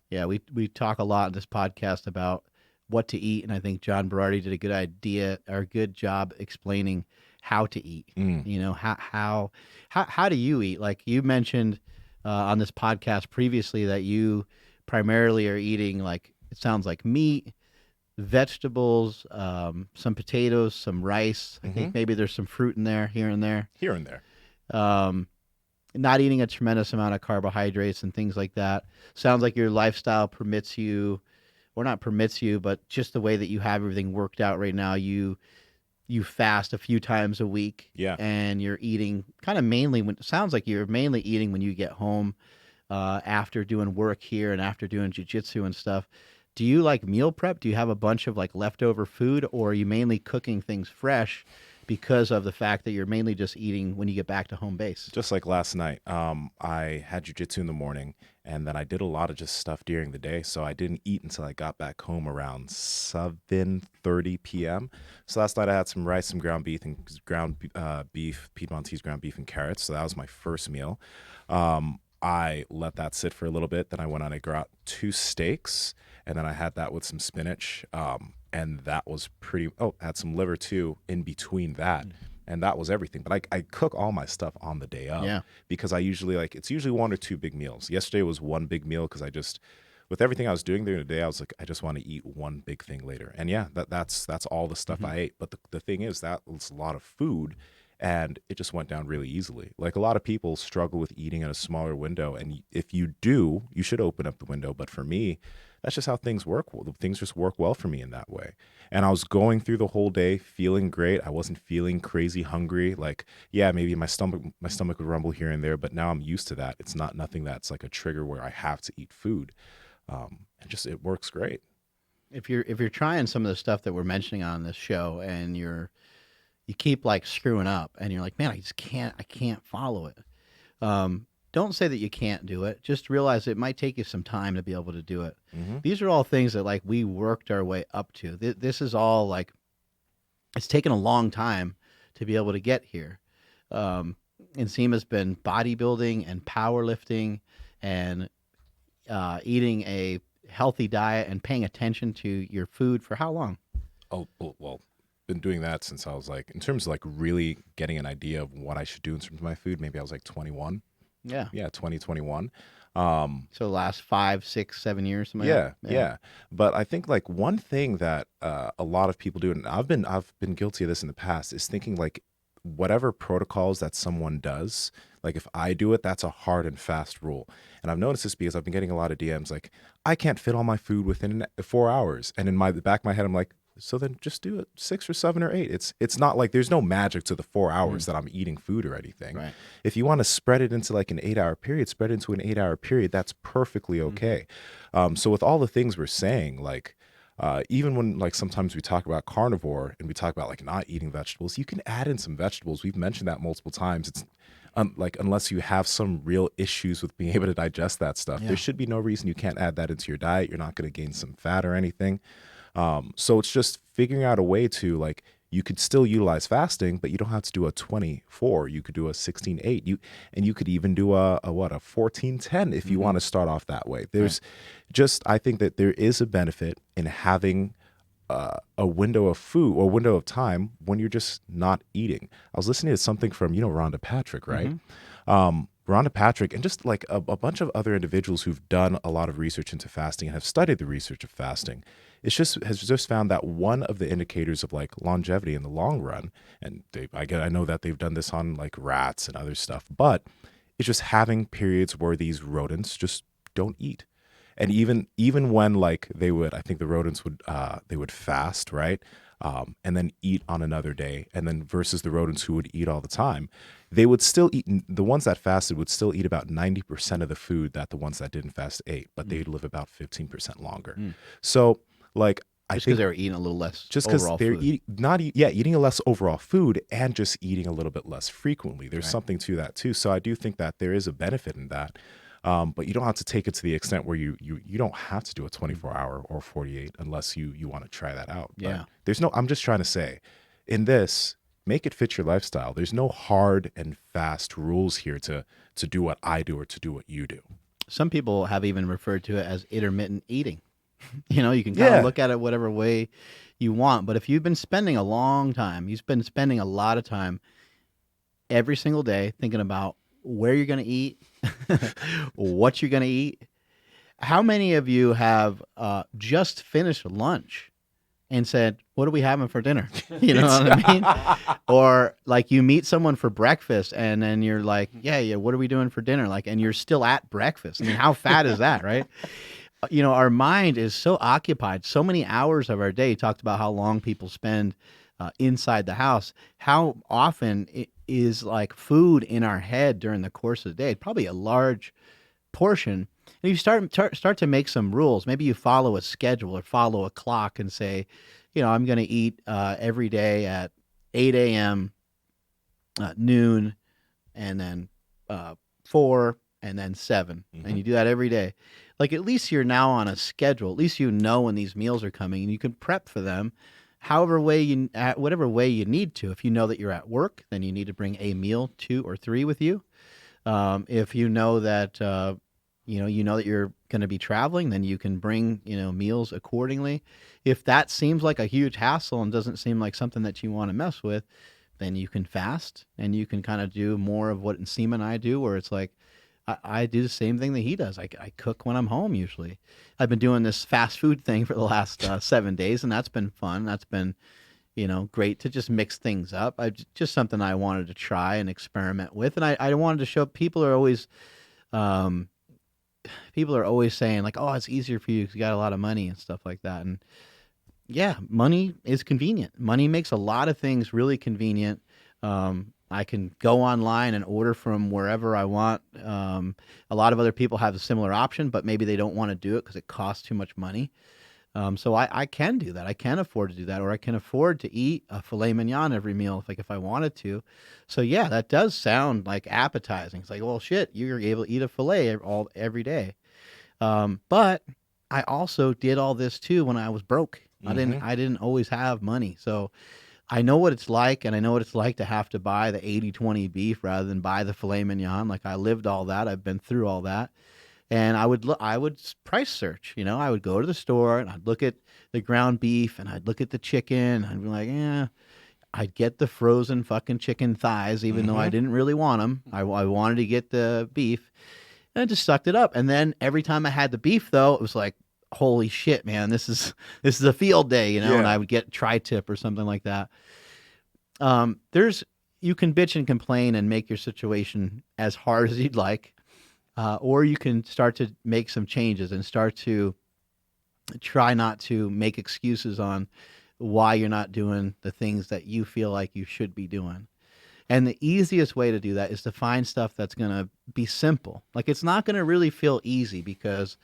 Yeah, we talk a lot in this podcast about what to eat, and I think John Berardi did a good job explaining how to eat. Mm. How do you eat? Like you mentioned on this podcast previously that you primarily are eating, like it sounds like, meat, vegetables, some potatoes, some rice. I think maybe there's some fruit in there here and there. Here and there. Um, Not eating a tremendous amount of carbohydrates and things like that. Sounds like your lifestyle permits you, or not permits you, but just the way that you have everything worked out right now, you fast a few times a week. Yeah. And you're eating kind of mainly sounds like you're mainly eating when you get home after doing work here and after doing jiu-jitsu and stuff. Do you like meal prep? Do you have a bunch of like leftover food, or are you mainly cooking things fresh because of the fact that you're mainly just eating when you get back to home base? Just like last night, I had jujitsu in the morning, and then I did a lot of just stuff during the day. So I didn't eat until I got back home around 7:30 p.m. So last night I had some rice, some ground beef, and Piedmontese ground beef and carrots. So that was my first meal. I let that sit for a little bit. Then I went on and got 2 steaks, and then I had that with some spinach. And that was had some liver too in between that. And that was everything. But I cook all my stuff on the day of because I usually it's usually 1 or 2 big meals. Yesterday was 1 big meal because with everything I was doing during the day, I was like, I just want to eat 1 big thing later. And yeah, that's all the stuff I ate. But the thing is, that was a lot of food, and it just went down really easily. Like a lot of people struggle with eating in a smaller window. And if you do, you should open up the window. But for me, that's just how things work. Things just work well for me in that way. And I was going through the whole day feeling great. I wasn't feeling crazy hungry. Like, yeah, maybe my stomach would rumble here and there, but now I'm used to that. It's not nothing that's like a trigger where I have to eat food. And just it works great. If you're trying some of the stuff that we're mentioning on this show and you keep like screwing up and you're like, man, I can't follow it. Don't say that you can't do it. Just realize it might take you some time to be able to do it. These are all things that like we worked our way up to. This is all like, it's taken a long time to be able to get here. Nsima's been bodybuilding and powerlifting and eating a healthy diet and paying attention to your food for how long? Oh, well, been doing that since I was like, in terms of like really getting an idea of what I should do in terms of my food, maybe I was like 21. Yeah. 2021. So the last 5, 6, 7 years. Yeah. But I think like one thing that a lot of people do, and I've been guilty of this in the past, is thinking like whatever protocols that someone does, like if I do it, that's a hard and fast rule. And I've noticed this because I've been getting a lot of DMs like, I can't fit all my food within 4 hours. And in the back of my head, I'm like, so then just do it 6 or 7 or 8. It's not like there's no magic to the 4 hours that I'm eating food or anything. Right. If you want to spread it into like an 8-hour period, spread it into an 8-hour period. That's perfectly okay. So with all the things we're saying, like even when like sometimes we talk about carnivore and we talk about like not eating vegetables, you can add in some vegetables. We've mentioned that multiple times. It's like unless you have some real issues with being able to digest that stuff, there should be no reason you can't add that into your diet. You're not going to gain some fat or anything. So it's just figuring out a way to like, you could still utilize fasting, but you don't have to do a 24. You could do a 16-8. And you could even do a 14-10 if you want to start off that way. There's I think that there is a benefit in having a window of food or window of time when you're just not eating. I was listening to something from, Rhonda Patrick, right? Rhonda Patrick and just like a bunch of other individuals who've done a lot of research into fasting and have studied the research of fasting. Has just found that one of the indicators of like longevity in the long run, and I know that they've done this on like rats and other stuff, but it's just having periods where these rodents just don't eat. And even when like I think the rodents would they would fast, right? and then eat on another day, and then versus the rodents who would eat all the time, they would still eat. The ones that fasted would still eat about 90% of the food that the ones that didn't fast ate, but they'd live about 15% longer. So, like, I Just think because they were eating a little less just because overall they're food. eating a less overall food and just eating a little bit less frequently. There's something to that too. So I do think that there is a benefit in that. But you don't have to take it to the extent where you don't have to do a 24-hour or 48 unless you want to try that out. But Yeah. there's no, I'm just trying to say, in this, make it fit your lifestyle. There's no hard and fast rules here to do what I do or to do what you do. Some people have even referred to it as intermittent eating. You know, you can kind of look at it whatever way you want. But if you've been spending a long time, you've been spending a lot of time every single day thinking about where you're going to eat, what you're going to eat. How many of you have just finished lunch and said, what are we having for dinner? You know what I mean? Or like you meet someone for breakfast and then you're like, yeah, what are we doing for dinner? Like, and you're still at breakfast. I mean, how fat is that, right? You know, our mind is so occupied. So many hours of our day. You talked about how long people spend inside the house. How often it is like food in our head during the course of the day? Probably a large portion. And you start to make some rules. Maybe you follow a schedule or follow a clock and say, you know, I'm going to eat every day at 8 a.m., noon, and then 4, and then 7. And you do that every day. Like, at least you're now on a schedule. At least you know when these meals are coming and you can prep for them whatever way you need to. If you know that you're at work, then you need to bring a meal, 2 or 3 with you. If you know that, you know that you're going to be traveling, then you can bring, meals accordingly. If that seems like a huge hassle and doesn't seem like something that you want to mess with, then you can fast and you can kind of do more of what Nsima and I do, where it's like, I do the same thing that he does. I cook when I'm home usually. I've been doing this fast food thing for the last 7 days, and that's been fun. That's been, great to just mix things up. Just something I wanted to try and experiment with, and I wanted to show people are always saying like, oh, it's easier for you because you got a lot of money and stuff like that. And yeah, money is convenient. Money makes a lot of things really convenient. I can go online and order from wherever I want. A lot of other people have a similar option, but maybe they don't want to do it because it costs too much money. So I can do that. I can afford to do that, or I can afford to eat a filet mignon every meal if I wanted to. So yeah, that does sound like appetizing. It's like, well, shit, you're able to eat a filet every day. But I also did all this too when I was broke. I didn't always have money. So I know what it's like, and I know what it's like to have to buy the 80-20 beef rather than buy the filet mignon. Like, I lived all that. I've been through all that. And I would price search. I would go to the store and I'd look at the ground beef and I'd look at the chicken. I'd be like, I'd get the frozen fucking chicken thighs, even though I didn't really want them. I wanted to get the beef, and I just sucked it up. And then every time I had the beef, though, it was like, holy shit, man, this is a field day, and I would get tri-tip or something like that. You can bitch and complain and make your situation as hard as you'd like, or you can start to make some changes and start to try not to make excuses on why you're not doing the things that you feel like you should be doing. And the easiest way to do that is to find stuff that's going to be simple. Like, it's not going to really feel easy because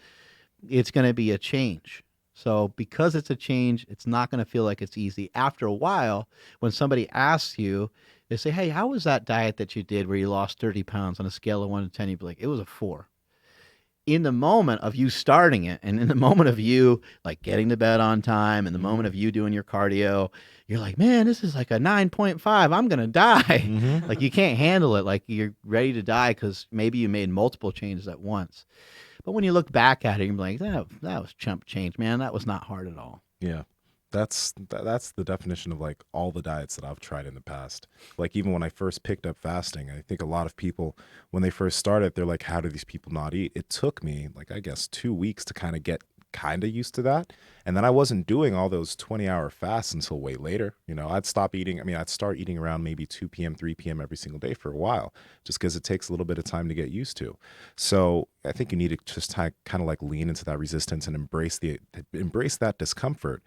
it's going to be a change. So because it's a change, it's not going to feel like it's easy. After a while, when somebody asks you, they say, hey, how was that diet that you did where you lost 30 pounds on a scale of 1 to 10? You'd be like, it was a 4. In the moment of you starting it, and in the moment of you like getting to bed on time, and the moment of you doing your cardio, you're like, man, this is like a 9.5. I'm going to die. Like, you can't handle it. Like, you're ready to die because maybe you made multiple changes at once. But when you look back at it, you're like, that was chump change, man. That was not hard at all. Yeah. That's the definition of like all the diets that I've tried in the past. Like, even when I first picked up fasting, I think a lot of people, when they first started, they're like, how do these people not eat? It took me like, I guess 2 weeks to kind of get kind of used to that. And then I wasn't doing all those 20-hour fasts until way later. I'd stop eating. I mean, I'd start eating around maybe 2 p.m., 3 p.m. every single day for a while, just because it takes a little bit of time to get used to. So I think you need to just kind of like lean into that resistance and embrace that discomfort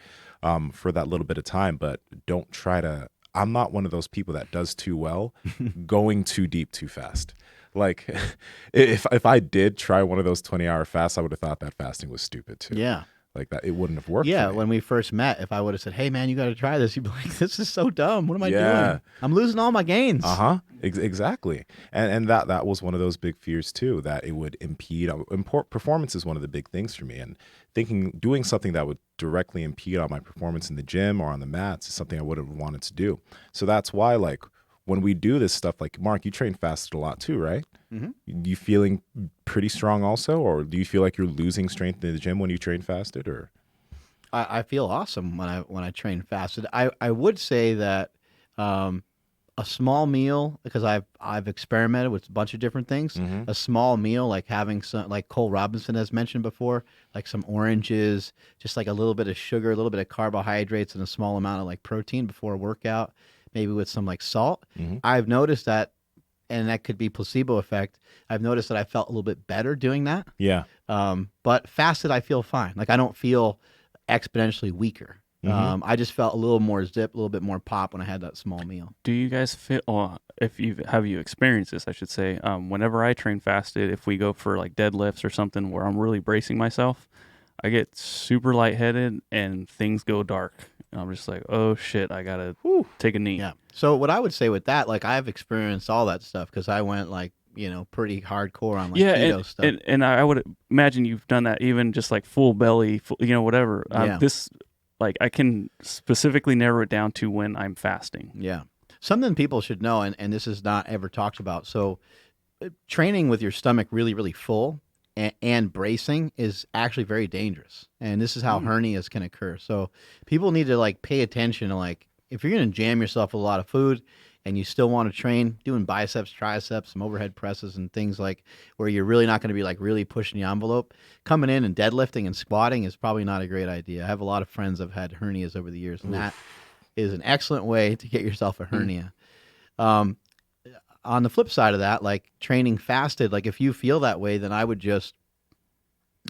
for that little bit of time, but don't try to. I'm not one of those people that does too well going too deep too fast. Like if I did try one of those 20-hour fasts, I would have thought that fasting was stupid too. Yeah. Like that, it wouldn't have worked. Yeah, for me. when we first met, if I would have said, "Hey, man, you got to try this," you'd be like, "This is so dumb. What am I Yeah. doing? I'm losing all my gains." Exactly. And that was one of those big fears too, that it would impede. Performance is one of the big things for me, and doing something that would directly impede on my performance in the gym or on the mats is something I would have wanted to do. So that's why, like, when we do this stuff, like Mark, you train fasted a lot too, right? Mm-hmm. You feeling pretty strong also, or do you feel like you're losing strength in the gym when you train fasted, or? I feel awesome when I train fasted. I would say that a small meal, because I've experimented with a bunch of different things. Mm-hmm. A small meal, like having some, like Cole Robinson has mentioned before, like some oranges, just like a little bit of sugar, a little bit of carbohydrates, and a small amount of like protein before a workout, maybe with some like salt. Mm-hmm. I've noticed that, and that could be placebo effect. I've noticed that I felt a little bit better doing that. Yeah. But fasted, I feel fine. Like I don't feel exponentially weaker. Mm-hmm. I just felt a little more zip, a little bit more pop when I had that small meal. Do you guys feel, if you experienced this, I should say, whenever I train fasted, if we go for like deadlifts or something where I'm really bracing myself, I get super lightheaded and things go dark. And I'm just like, oh shit, I gotta take a knee. Yeah. So what I would say with that, like I've experienced all that stuff because I went like, pretty hardcore on like keto stuff. And I would imagine you've done that even just like full belly, whatever. Yeah. This, like, I can specifically narrow it down to when I'm fasting. Yeah. Something people should know, and this is not ever talked about. So training with your stomach really, really full and bracing is actually very dangerous. And this is how hernias can occur. So people need to like pay attention to, like, if you're going to jam yourself with a lot of food and you still want to train doing biceps, triceps, some overhead presses and things like where you're really not going to be like really pushing the envelope, coming in and deadlifting and squatting is probably not a great idea. I have a lot of friends that have had hernias over the years, and that is an excellent way to get yourself a hernia. On the flip side of that, like training fasted, like if you feel that way, then I would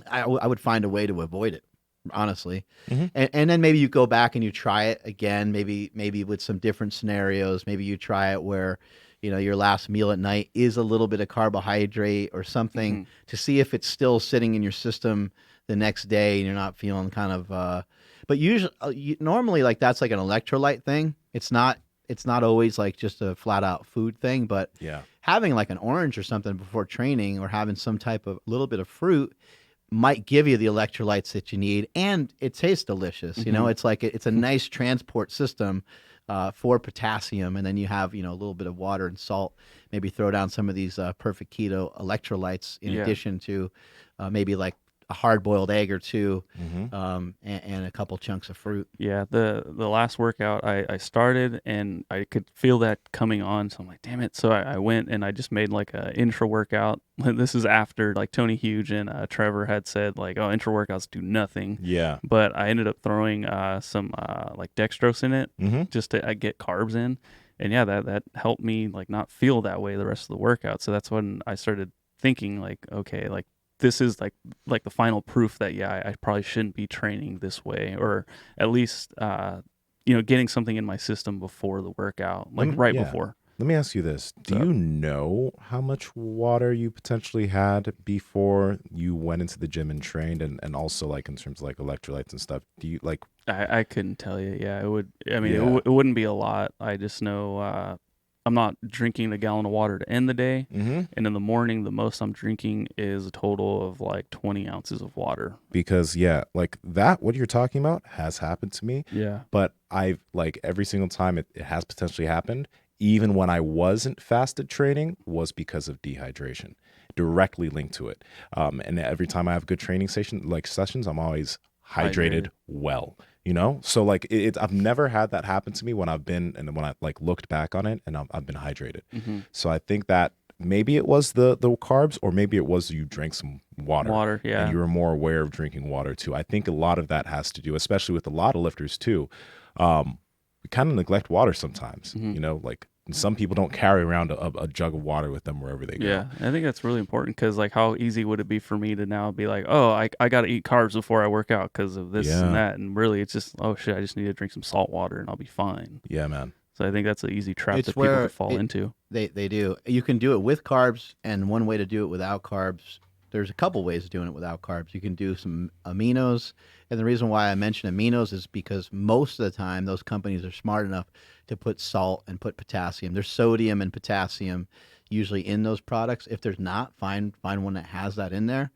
I would find a way to avoid it, honestly. Mm-hmm. And then maybe you go back and you try it again, maybe with some different scenarios. Maybe you try it where, your last meal at night is a little bit of carbohydrate or something to see if it's still sitting in your system the next day and you're not feeling kind of, but usually, normally like that's like an electrolyte thing. It's not always like just a flat out food thing, but having like an orange or something before training or having some type of little bit of fruit might give you the electrolytes that you need, and it tastes delicious. It's like it's a nice transport system for potassium, and then you have a little bit of water and salt. Maybe throw down some of these perfect keto electrolytes in addition to maybe like a hard-boiled egg or two, and a couple chunks of fruit. Yeah, the last workout I started and I could feel that coming on, so I'm like, damn it. So I went and I just made like a intra workout. This is after like Tony Huge and Trevor had said like, oh, intra workouts do nothing. Yeah. But I ended up throwing some like dextrose in it just to get carbs in, and yeah, that helped me like not feel that way the rest of the workout. So that's when I started thinking like, okay, like this is like the final proof that I probably shouldn't be training this way, or at least getting something in my system before the workout, like before. Let me ask you this: do you know how much water you potentially had before you went into the gym and trained, and also like in terms of like electrolytes and stuff? Do you like? I couldn't tell you. Yeah, it would. I mean, it wouldn't be a lot. I just know I'm not drinking a gallon of water to end the day. And in the morning, the most I'm drinking is a total of like 20 ounces of water. Because like that, what you're talking about has happened to me. Yeah. But I've like every single time it has potentially happened, even when I wasn't fasted training, was because of dehydration, directly linked to it. And every time I have good training sessions, I'm always hydrated well. So like I've never had that happen to me when I've been, and when I like looked back on it and I've been hydrated. So I think that maybe it was the carbs, or maybe it was you drank some water. Yeah. And you were more aware of drinking water too. I think a lot of that has to do, especially with a lot of lifters too. We kind of neglect water sometimes. Mhm. You know, like some people don't carry around a jug of water with them wherever they go. Yeah, I think that's really important because, like, how easy would it be for me to now be like, oh, I got to eat carbs before I work out because of this Yeah. and that. And really, it's just, oh, shit, I just need to drink some salt water and I'll be fine. Yeah, man. So I think that's an easy trap It's that people where could fall into. They do. You can do it with carbs, and one way to do it without carbs. There's a couple ways of doing it without carbs. You can do some aminos, and the reason why I mention aminos is because most of the time those companies are smart enough to put salt and put potassium. There's sodium and potassium usually in those products. If there's not, find one that has that in there.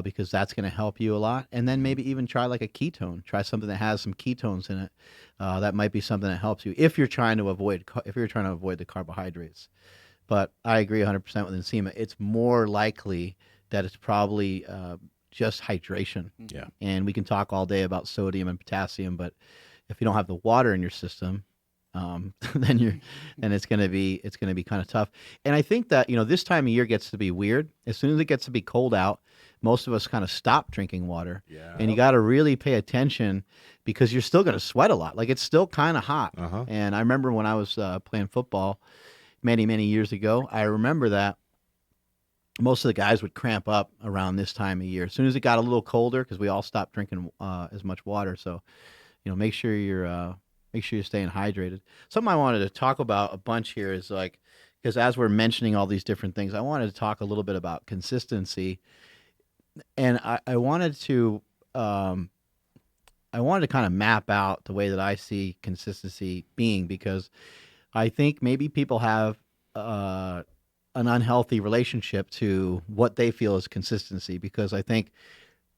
Because that's going to help you a lot. And then maybe even try like a ketone. Try something that has some ketones in it. That might be something that helps you if you're trying to avoid the carbohydrates. But I agree 100% with Nsima. It's more likely that it's probably just hydration. Yeah. And we can talk all day about sodium and potassium, but if you don't have the water in your system, then it's going to be kind of tough. And I think that this time of year gets to be weird. As soon as it gets to be cold out, most of us kind of stop drinking water. Yeah. And you got to really pay attention because you're still going to sweat a lot. Like it's still kind of hot. Uh-huh. And I remember when I was playing football many years ago, I remember that most of the guys would cramp up around this time of year. As soon as it got a little colder, because we all stopped drinking as much water. So, make sure you're staying hydrated. Something I wanted to talk about a bunch here is because as we're mentioning all these different things, I wanted to talk a little bit about consistency. And I wanted to kind of map out the way that I see consistency being, because I think maybe people have an unhealthy relationship to what they feel is consistency, because I think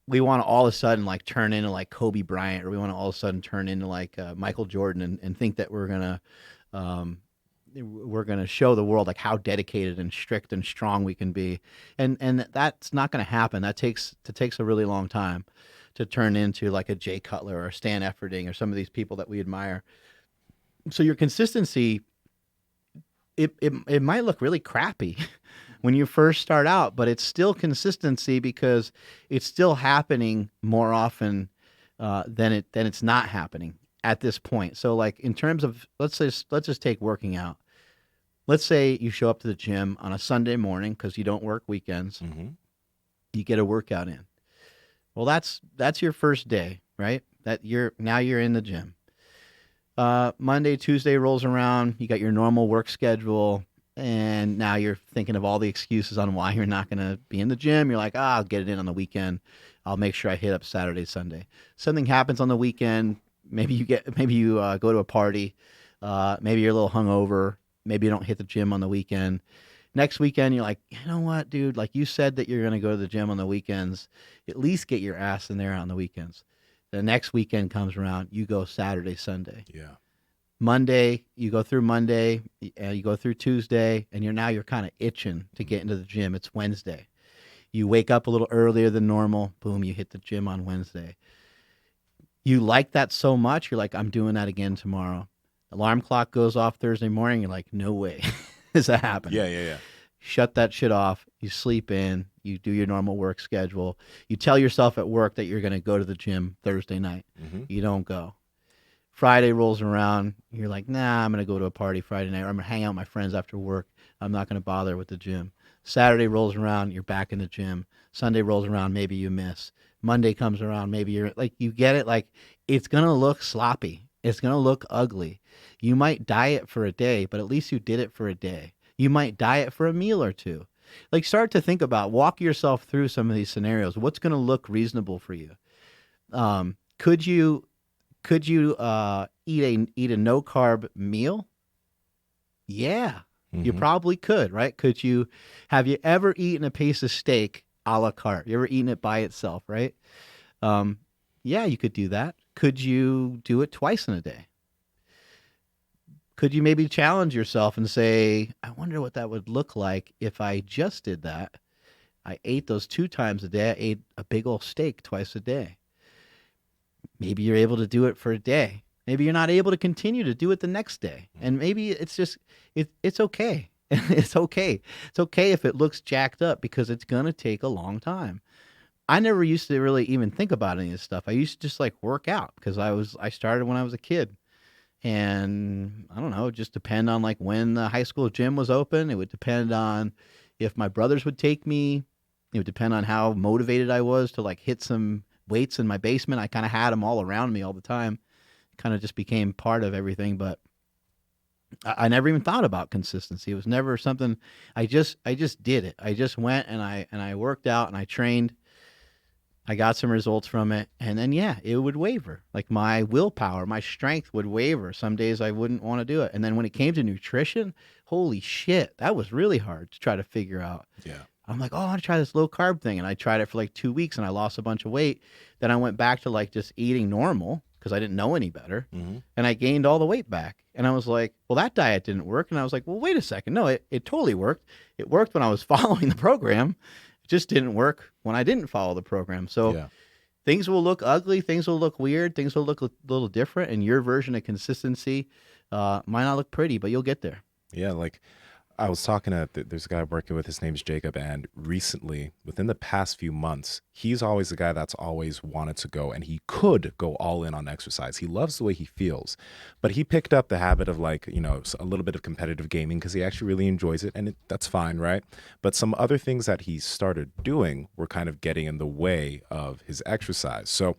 we want to all of a sudden turn into like Kobe Bryant, or we want to all of a sudden turn into like Michael Jordan and think that we're gonna show the world like how dedicated and strict and strong we can be, and that's not gonna happen. That takes a really long time to turn into like a Jay Cutler or Stan Efferding or some of these people that we admire. So your consistency, it might look really crappy when you first start out, but it's still consistency because it's still happening more often than it's not happening at this point. So like in terms of let's just take working out. Let's say you show up to the gym on a Sunday morning because you don't work weekends. Mm-hmm. You get a workout in. Well, that's your first day, right? Now you're in the gym. Monday, Tuesday rolls around. You got your normal work schedule, and now you're thinking of all the excuses on why you're not going to be in the gym. You're like, I'll get it in on the weekend. I'll make sure I hit up Saturday, Sunday. Something happens on the weekend. Maybe you go to a party. Maybe you're a little hungover. Maybe you don't hit the gym on the weekend. Next weekend, you're like, you know what, dude? Like you said that you're going to go to the gym on the weekends. At least get your ass in there on the weekends. The next weekend comes around, you go Saturday, Sunday. Yeah. Monday, you go through Monday, you go through Tuesday, and you're kind of itching to get into the gym. It's Wednesday. You wake up a little earlier than normal. Boom, you hit the gym on Wednesday. You like that so much, you're like, I'm doing that again tomorrow. Alarm clock goes off Thursday morning. You're like, no way is that happening. Yeah. Shut that shit off. You sleep in. You do your normal work schedule. You tell yourself at work that you're going to go to the gym Thursday night. Mm-hmm. You don't go. Friday rolls around. You're like, nah, I'm going to go to a party Friday night. Or I'm going to hang out with my friends after work. I'm not going to bother with the gym. Saturday rolls around. You're back in the gym. Sunday rolls around. Maybe you miss. Monday comes around. Maybe you're like, you get it. Like, it's going to look sloppy. It's going to look ugly. You might diet for a day, but at least you did it for a day. You might diet for a meal or two. Like, start to think about, walk yourself through some of these scenarios. What's going to look reasonable for you? Could you eat a no carb meal? Yeah, you probably could, right? Have you ever eaten a piece of steak a la carte? You ever eaten it by itself, right? Yeah, you could do that. Could you do it twice in a day? Could you maybe challenge yourself and say, I wonder what that would look like if I just did that? I ate those 2 times a day. I ate a big old steak twice a day. Maybe you're able to do it for a day. Maybe you're not able to continue to do it the next day. And maybe it's just, it's okay. And it's okay. It's okay if it looks jacked up because it's going to take a long time. I never used to really even think about any of this stuff. I used to just like work out because I started when I was a kid. And I don't know, just depend on like when the high school gym was open. It would depend on if my brothers would take me. It would depend on how motivated I was to like hit some weights in my basement. I kind of had them all around me all the time. Kind of just became part of everything. But I never even thought about consistency. It was never something. I just did it. I just went and I worked out and I trained. I got some results from it, and then yeah, it would waver. Like my willpower, my strength would waver. Some days I wouldn't want to do it. And then when it came to nutrition, holy shit, that was really hard to try to figure out. Yeah. I'm like, oh, I want to try this low carb thing. And I tried it for like 2 weeks and I lost a bunch of weight. Then I went back to like just eating normal because I didn't know any better. Mm-hmm. And I gained all the weight back. And I was like, well, that diet didn't work. And I was like, well, wait a second. No, it totally worked. It worked when I was following the program. It just didn't work when I didn't follow the program. So Yeah. things will look ugly. Things will look weird. Things will look a little different. And your version of consistency might not look pretty, but you'll get there. Yeah, like I was talking to, there's a guy I'm working with, his name's Jacob, and recently, within the past few months, he's always the guy that's always wanted to go, and he could go all in on exercise. He loves the way he feels, but he picked up the habit of like, a little bit of competitive gaming because he actually really enjoys it, and that's fine, right? But some other things that he started doing were kind of getting in the way of his exercise. So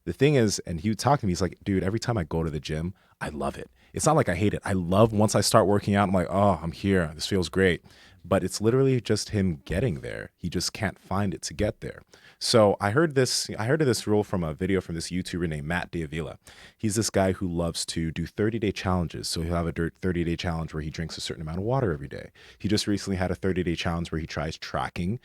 the thing is, and he would talk to me, he's like, dude, every time I go to the gym, I love it. It's not like I hate it. I love once I start working out, I'm like, oh, I'm here. This feels great. But it's literally just him getting there. He just can't find it to get there. So I heard of this rule from a video from this YouTuber named Matt D'Avila. He's this guy who loves to do 30-day challenges. So he'll have a 30-day challenge where he drinks a certain amount of water every day. He just recently had a 30-day challenge where he tries tracking,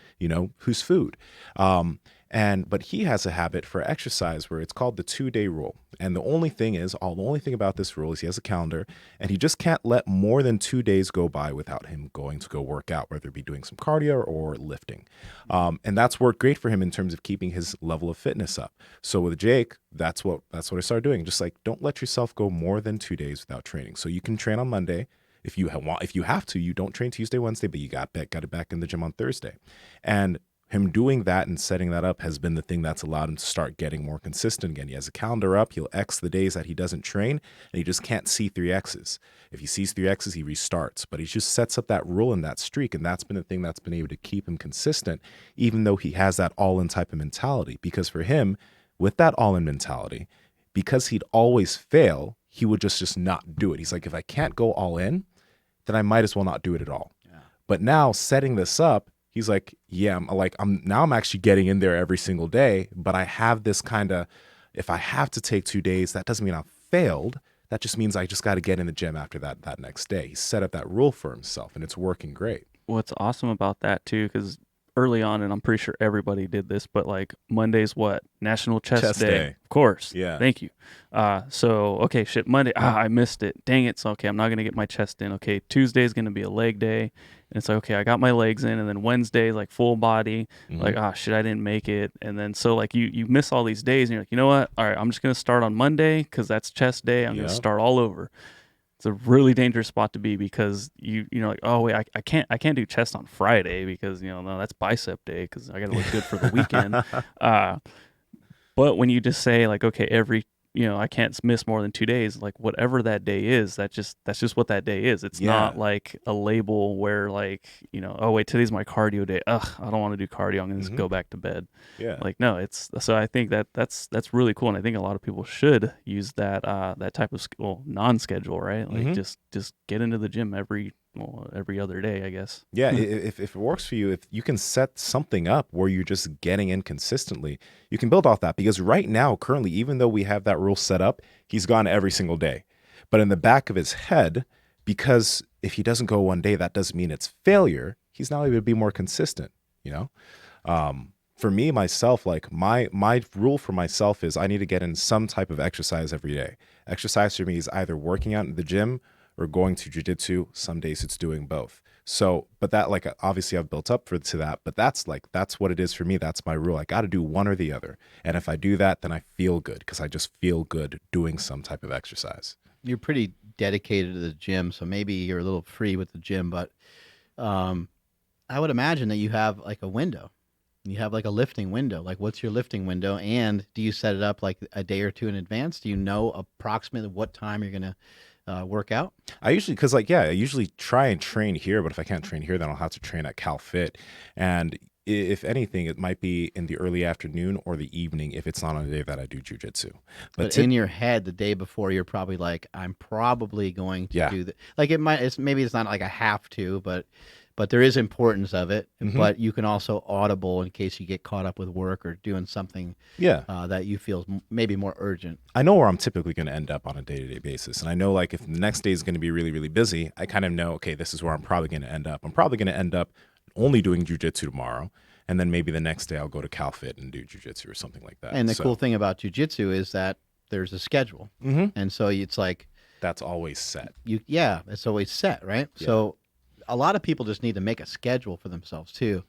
whose food. But he has a habit for exercise where it's called the 2-day rule. And the only thing about this rule is he has a calendar and he just can't let more than 2 days go by without him going to go work out, whether it be doing some cardio or lifting. And that's worked great for him in terms of keeping his level of fitness up. So with Jake, that's what I started doing. Just like, don't let yourself go more than 2 days without training. So you can train on Monday. If you have to, you don't train Tuesday, Wednesday, but you got it back in the gym on Thursday. And him doing that and setting that up has been the thing that's allowed him to start getting more consistent again. He has a calendar up. He'll X the days that he doesn't train, and he just can't see 3 X's. If he sees 3 X's, he restarts. But he just sets up that rule and that streak, and that's been the thing that's been able to keep him consistent, even though he has that all-in type of mentality. Because for him, with that all-in mentality, because he'd always fail, he would just not do it. He's like, if I can't go all in, then I might as well not do it at all. Yeah. But now setting this up, he's like, yeah, I'm actually getting in there every single day, but I have this kind of, if I have to take 2 days, that doesn't mean I've failed. That just means I just got to get in the gym after that next day. He set up that rule for himself, and it's working great. What's awesome about that too, because early on, and I'm pretty sure everybody did this, but like Monday's what? National Chest Day. Of course. Yeah. Thank you. So, okay, shit, Monday, I missed it. Dang it. So, okay, I'm not going to get my chest in. Okay, Tuesday's going to be a leg day. And it's like, okay, I got my legs in. And then Wednesday, like full body, like, shit, I didn't make it. And then so like you miss all these days and you're like, you know what? All right, I'm just going to start on Monday because that's chest day. I'm going to start all over. It's a really dangerous spot to be because you're like, oh wait, I can't do chest on Friday because no, that's bicep day because I got to look good for the weekend. But when you just say like, okay, I can't miss more than 2 days, like whatever that day is, that's just what that day is. It's not like a label where like, oh wait, today's my cardio day. Ugh, I don't want to do cardio. I'm going to just go back to bed. Yeah. Like, no, so I think that's really cool. And I think a lot of people should use that type of non-schedule, right? Like just get into the gym every other day, I guess. Yeah, if it works for you, if you can set something up where you're just getting in consistently, you can build off that. Because right now, currently, even though we have that rule set up, he's gone every single day. But in the back of his head, because if he doesn't go one day, that doesn't mean it's failure. He's now able to be more consistent, For me, myself, like my rule for myself is I need to get in some type of exercise every day. Exercise for me is either working out in the gym or going to jiu-jitsu. Some days it's doing both. So, but that, like, obviously I've built up to that, but that's what it is for me. That's my rule. I got to do one or the other. And if I do that, then I feel good because I just feel good doing some type of exercise. You're pretty dedicated to the gym, so maybe you're a little free with the gym, but I would imagine that you have like a window. You have like a lifting window. Like, what's your lifting window? And do you set it up like a day or two in advance? Do you know approximately what time you're going to work out? I usually, because like, yeah, I usually try and train here, but if I can't train here, then I'll have to train at Cal Fit. And if anything, it might be in the early afternoon or the evening if it's not on a day that I do jujitsu. But in your head, the day before, you're probably like, I'm probably going to do that. Like, maybe it's not like I have to, but there is importance of it. But you can also audible in case you get caught up with work or doing something that you feel maybe more urgent. I know where I'm typically going to end up on a day-to-day basis. And I know like if the next day is going to be really, really busy, I kind of know, okay, this is where I'm probably going to end up. I'm probably going to end up only doing jujitsu tomorrow. And then maybe the next day I'll go to Cal Fit and do jujitsu or something like that. And the cool thing about jujitsu is that there's a schedule. And so it's like... That's always set. It's always set, right? Yeah. So a lot of people just need to make a schedule for themselves too.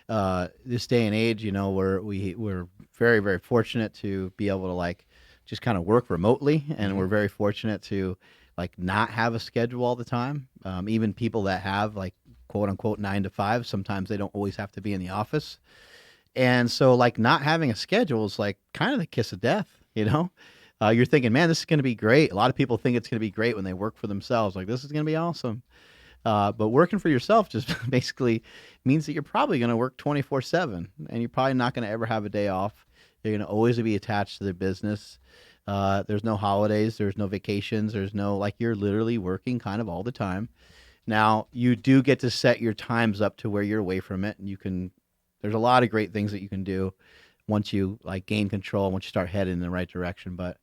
This day and age, you know, we're very, very fortunate to be able to like just kind of work remotely, and we're very fortunate to like not have a schedule all the time. Even people that have like quote unquote 9 to 5, sometimes they don't always have to be in the office. And so like not having a schedule is like kind of the kiss of death, you know? You're thinking, man, this is going to be great. A lot of people think it's going to be great when they work for themselves. Like, this is going to be awesome. But working for yourself just basically means that you're probably going to work 24/7, and you're probably not going to ever have a day off. You're going to always be attached to the business. There's no holidays. There's no vacations. There's no, like, you're literally working kind of all the time. Now, you do get to set your times up to where you're away from it, and there's a lot of great things that you can do once you like gain control, once you start heading in the right direction. But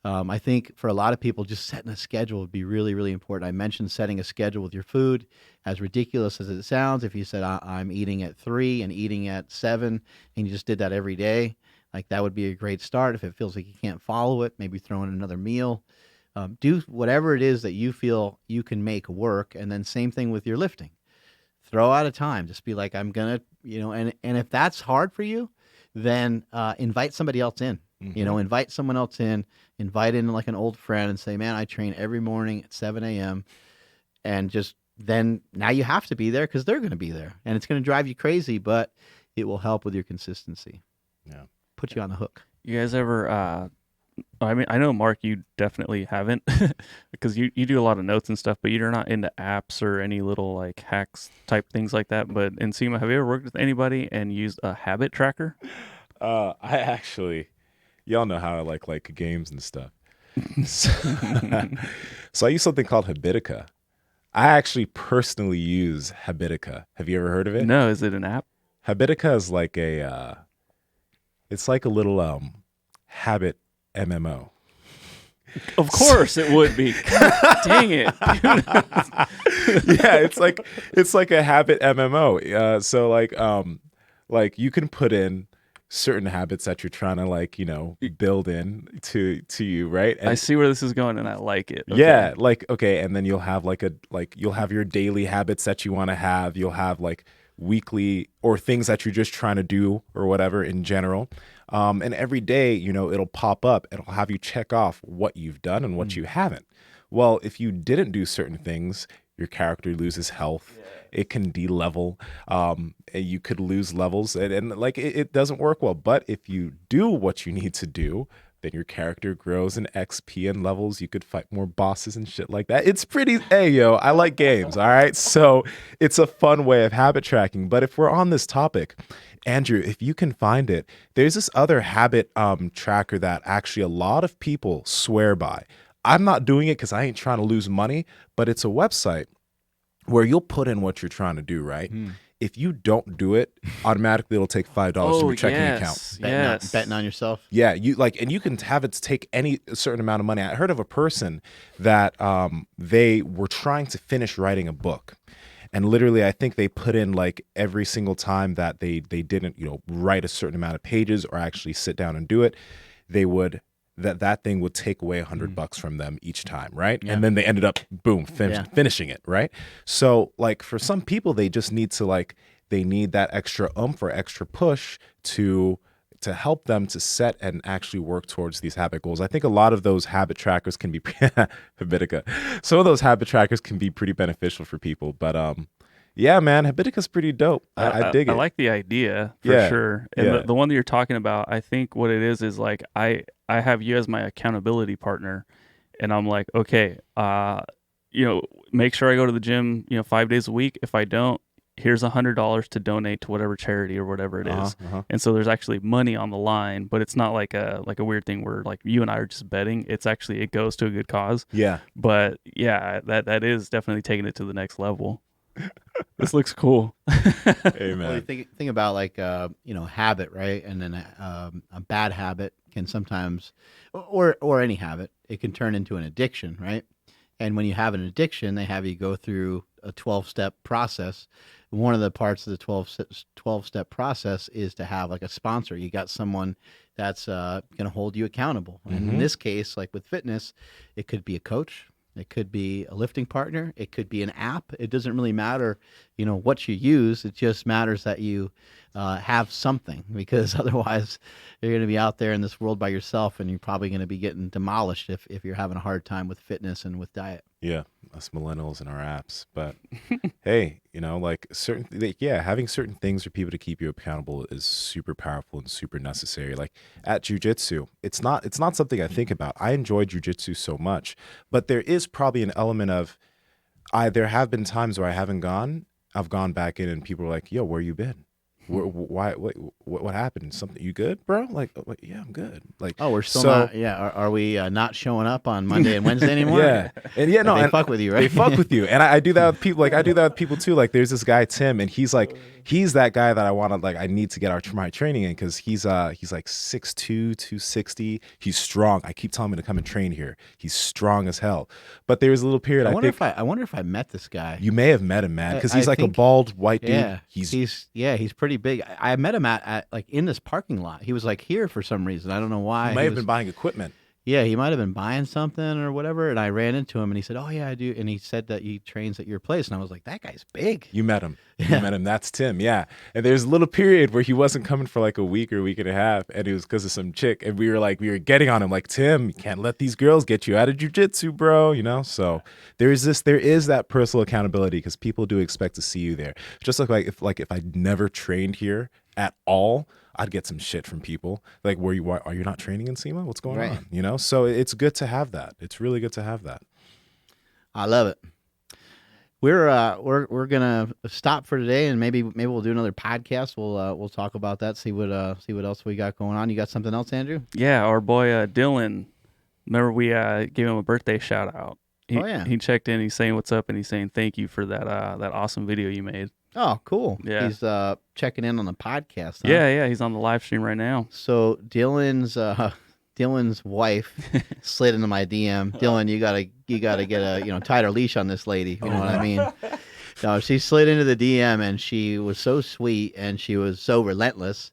I think for a lot of people, just setting a schedule would be really, really important. I mentioned setting a schedule with your food. As ridiculous as it sounds, if you said, I'm eating at 3 and eating at 7, and you just did that every day, like that would be a great start. If it feels like you can't follow it, maybe throw in another meal. Do whatever it is that you feel you can make work. And then same thing with your lifting. Throw out a time. Just be like, I'm going to, you know, and if that's hard for you, then invite somebody else in. You know, invite someone else in, invite in like an old friend and say, man, I train every morning at 7 a.m. And just then now you have to be there because they're going to be there. And it's going to drive you crazy, but it will help with your consistency. Yeah. Put you on the hook. You guys ever, I mean, I know, Mark, you definitely haven't because you do a lot of notes and stuff, but you're not into apps or any little like hacks type things like that. But Nsima, have you ever worked with anybody and used a habit tracker? I actually... Y'all know how I like games and stuff. So I use something called Habitica. I actually personally use Habitica. Have you ever heard of it? No, is it an app? Habitica is like it's like a little habit MMO. Of course it would be. God dang it. Yeah, it's like a habit MMO. So like you can put in certain habits that you're trying to like, you know, build in to you, right? And I see where this is going and I like it. Okay. Yeah, like okay, and then you'll have you'll have your daily habits that you want to have. You'll have like weekly or things that you're just trying to do or whatever in general. And every day, you know, it'll pop up. It'll have you check off what you've done and what you haven't. Well, if you didn't do certain things, your character loses health. Yeah. It can de-level. You could lose levels, and like it doesn't work well. But if you do what you need to do, then your character grows in XP and levels. You could fight more bosses and shit like that. It's pretty, hey, yo, I like games, all right? So it's a fun way of habit tracking. But if we're on this topic, Andrew, if you can find it, there's this other habit tracker that actually a lot of people swear by. I'm not doing it because I ain't trying to lose money, but it's a website where you'll put in what you're trying to do, right? If you don't do it, automatically it'll take $5 from your checking account. Betting on yourself. Yeah, and you can have it take a certain amount of money. I heard of a person that they were trying to finish writing a book. And literally, I think they put in like every single time that they didn't, you know, write a certain amount of pages or actually sit down and do it, they would that thing would take away $100 from them each time, right? Yeah. And then they ended up, boom, finishing it, right? So like for some people, they just need to they need that extra oomph or extra push to help them to set and actually work towards these habit goals. I think a lot of those habit trackers can be Habitica. Some of those habit trackers can be pretty beneficial for people, but Yeah, man, Habitica's pretty dope. I dig I it. like the idea for Yeah, sure. And yeah. the one that you're talking about, I think what it is like I have you as my accountability partner, and I'm like, okay, you know, make sure I go to the gym, 5 days a week. If I don't, here's $100 to donate to whatever charity or whatever it is. Uh-huh. And so there's actually money on the line, but it's not like a weird thing where like you and I are just betting. It's actually it goes to a good cause. Yeah. But yeah, that is definitely taking it to the next level. This looks cool. Hey, Well, you man. think about like habit, right? And then a bad habit can sometimes, or any habit, it can turn into an addiction, right? And when you have an addiction, they have you go through a 12-step process. One of the parts of the 12-step process is to have like a sponsor. You got someone that's going to hold you accountable. And in this case, like with fitness, it could be a coach. It could be a lifting partner. It could be an app. It doesn't really matter, what you use. It just matters that you have something, because otherwise you're going to be out there in this world by yourself, and you're probably going to be getting demolished if you're having a hard time with fitness and with diet. Yeah, us millennials and our apps. But hey, like having certain things for people to keep you accountable is super powerful and super necessary. Like at jujitsu, it's not something I think about. I enjoy jujitsu so much, but there is probably an element of there have been times where I've gone back in and people are like, "Yo, where you been? Why? What happened? Something? You good, bro?" Like, yeah, I'm good. Like, Oh, we're still so, not. Yeah, are we not showing up on Monday and Wednesday anymore? Yeah, and yeah, no, They and fuck with you, right? They fuck with you, and I do that with people. Like I do that with people too. Like there's this guy Tim, and he's that guy that I want to like. I need to get my training in because he's like 6'2", 260. He's strong. I keep telling him to come and train here. He's strong as hell. But there was a little period. I wonder if I met this guy. You may have met him, man, because I he's like a think- bald white dude. Yeah, He's he's pretty big. I met him at like in this parking lot. He was like here for some reason. I don't know why. he may have been buying equipment. Yeah, he might have been buying something or whatever. And I ran into him, and he said, "Oh yeah, I do." And he said that he trains at your place, and I was like, "That guy's big." You met him. Yeah. You met him. That's Tim. Yeah. And there's a little period where he wasn't coming for like a week or week and a half. And it was because of some chick. And we were getting on him like, "Tim, you can't let these girls get you out of jujitsu, bro." So there is that personal accountability because people do expect to see you there. Just if I never trained here at all, I'd get some shit from people. Like, are you not training in Nsima? What's going Right. on? So it's good to have that. It's really good to have that. I love it. We're gonna stop for today, and maybe we'll do another podcast. We'll talk about that. See what else we got going on. You got something else, Andrew? Yeah, our boy Dylan. Remember we gave him a birthday shout out. Oh, yeah. He checked in. He's saying what's up, and he's saying thank you for that awesome video you made. Oh, cool. Yeah. He's checking in on the podcast. Huh? Yeah, he's on the live stream right now. So Dylan's wife slid into my DM. Dylan, you gotta get a tighter leash on this lady. You know what I mean? No, she slid into the DM, and she was so sweet, and she was so relentless.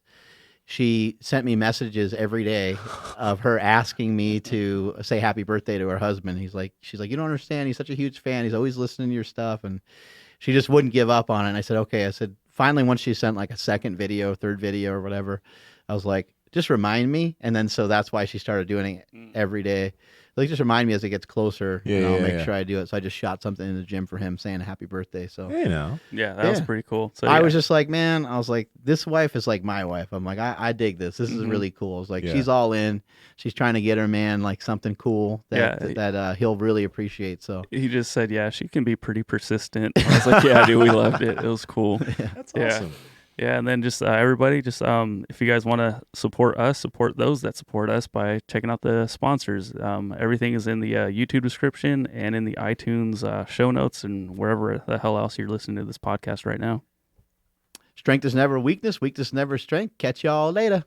She sent me messages every day of her asking me to say happy birthday to her husband. She's like, "You don't understand. He's such a huge fan. He's always listening to your stuff." And she just wouldn't give up on it. And I said, "Okay." I said, finally, once she sent like a second video, third video or whatever, I was like, "Just remind me." And then so that's why she started doing it every day. Like, just remind me as it gets closer, and I'll make sure I do it. So I just shot something in the gym for him saying happy birthday. So Yeah, that was pretty cool. So I was just like, man, I was like, this wife is like my wife. I'm like, I dig this. This is really cool. I was like, she's all in. She's trying to get her man like something cool that he'll really appreciate. So he just said, yeah, she can be pretty persistent. I was like, yeah, dude, we loved it. It was cool. That's awesome. Yeah, and then just everybody, just if you guys want to support us, support those that support us by checking out the sponsors. Everything is in the YouTube description and in the iTunes show notes and wherever the hell else you're listening to this podcast right now. strength is never weakness. Weakness never strength. Catch y'all later.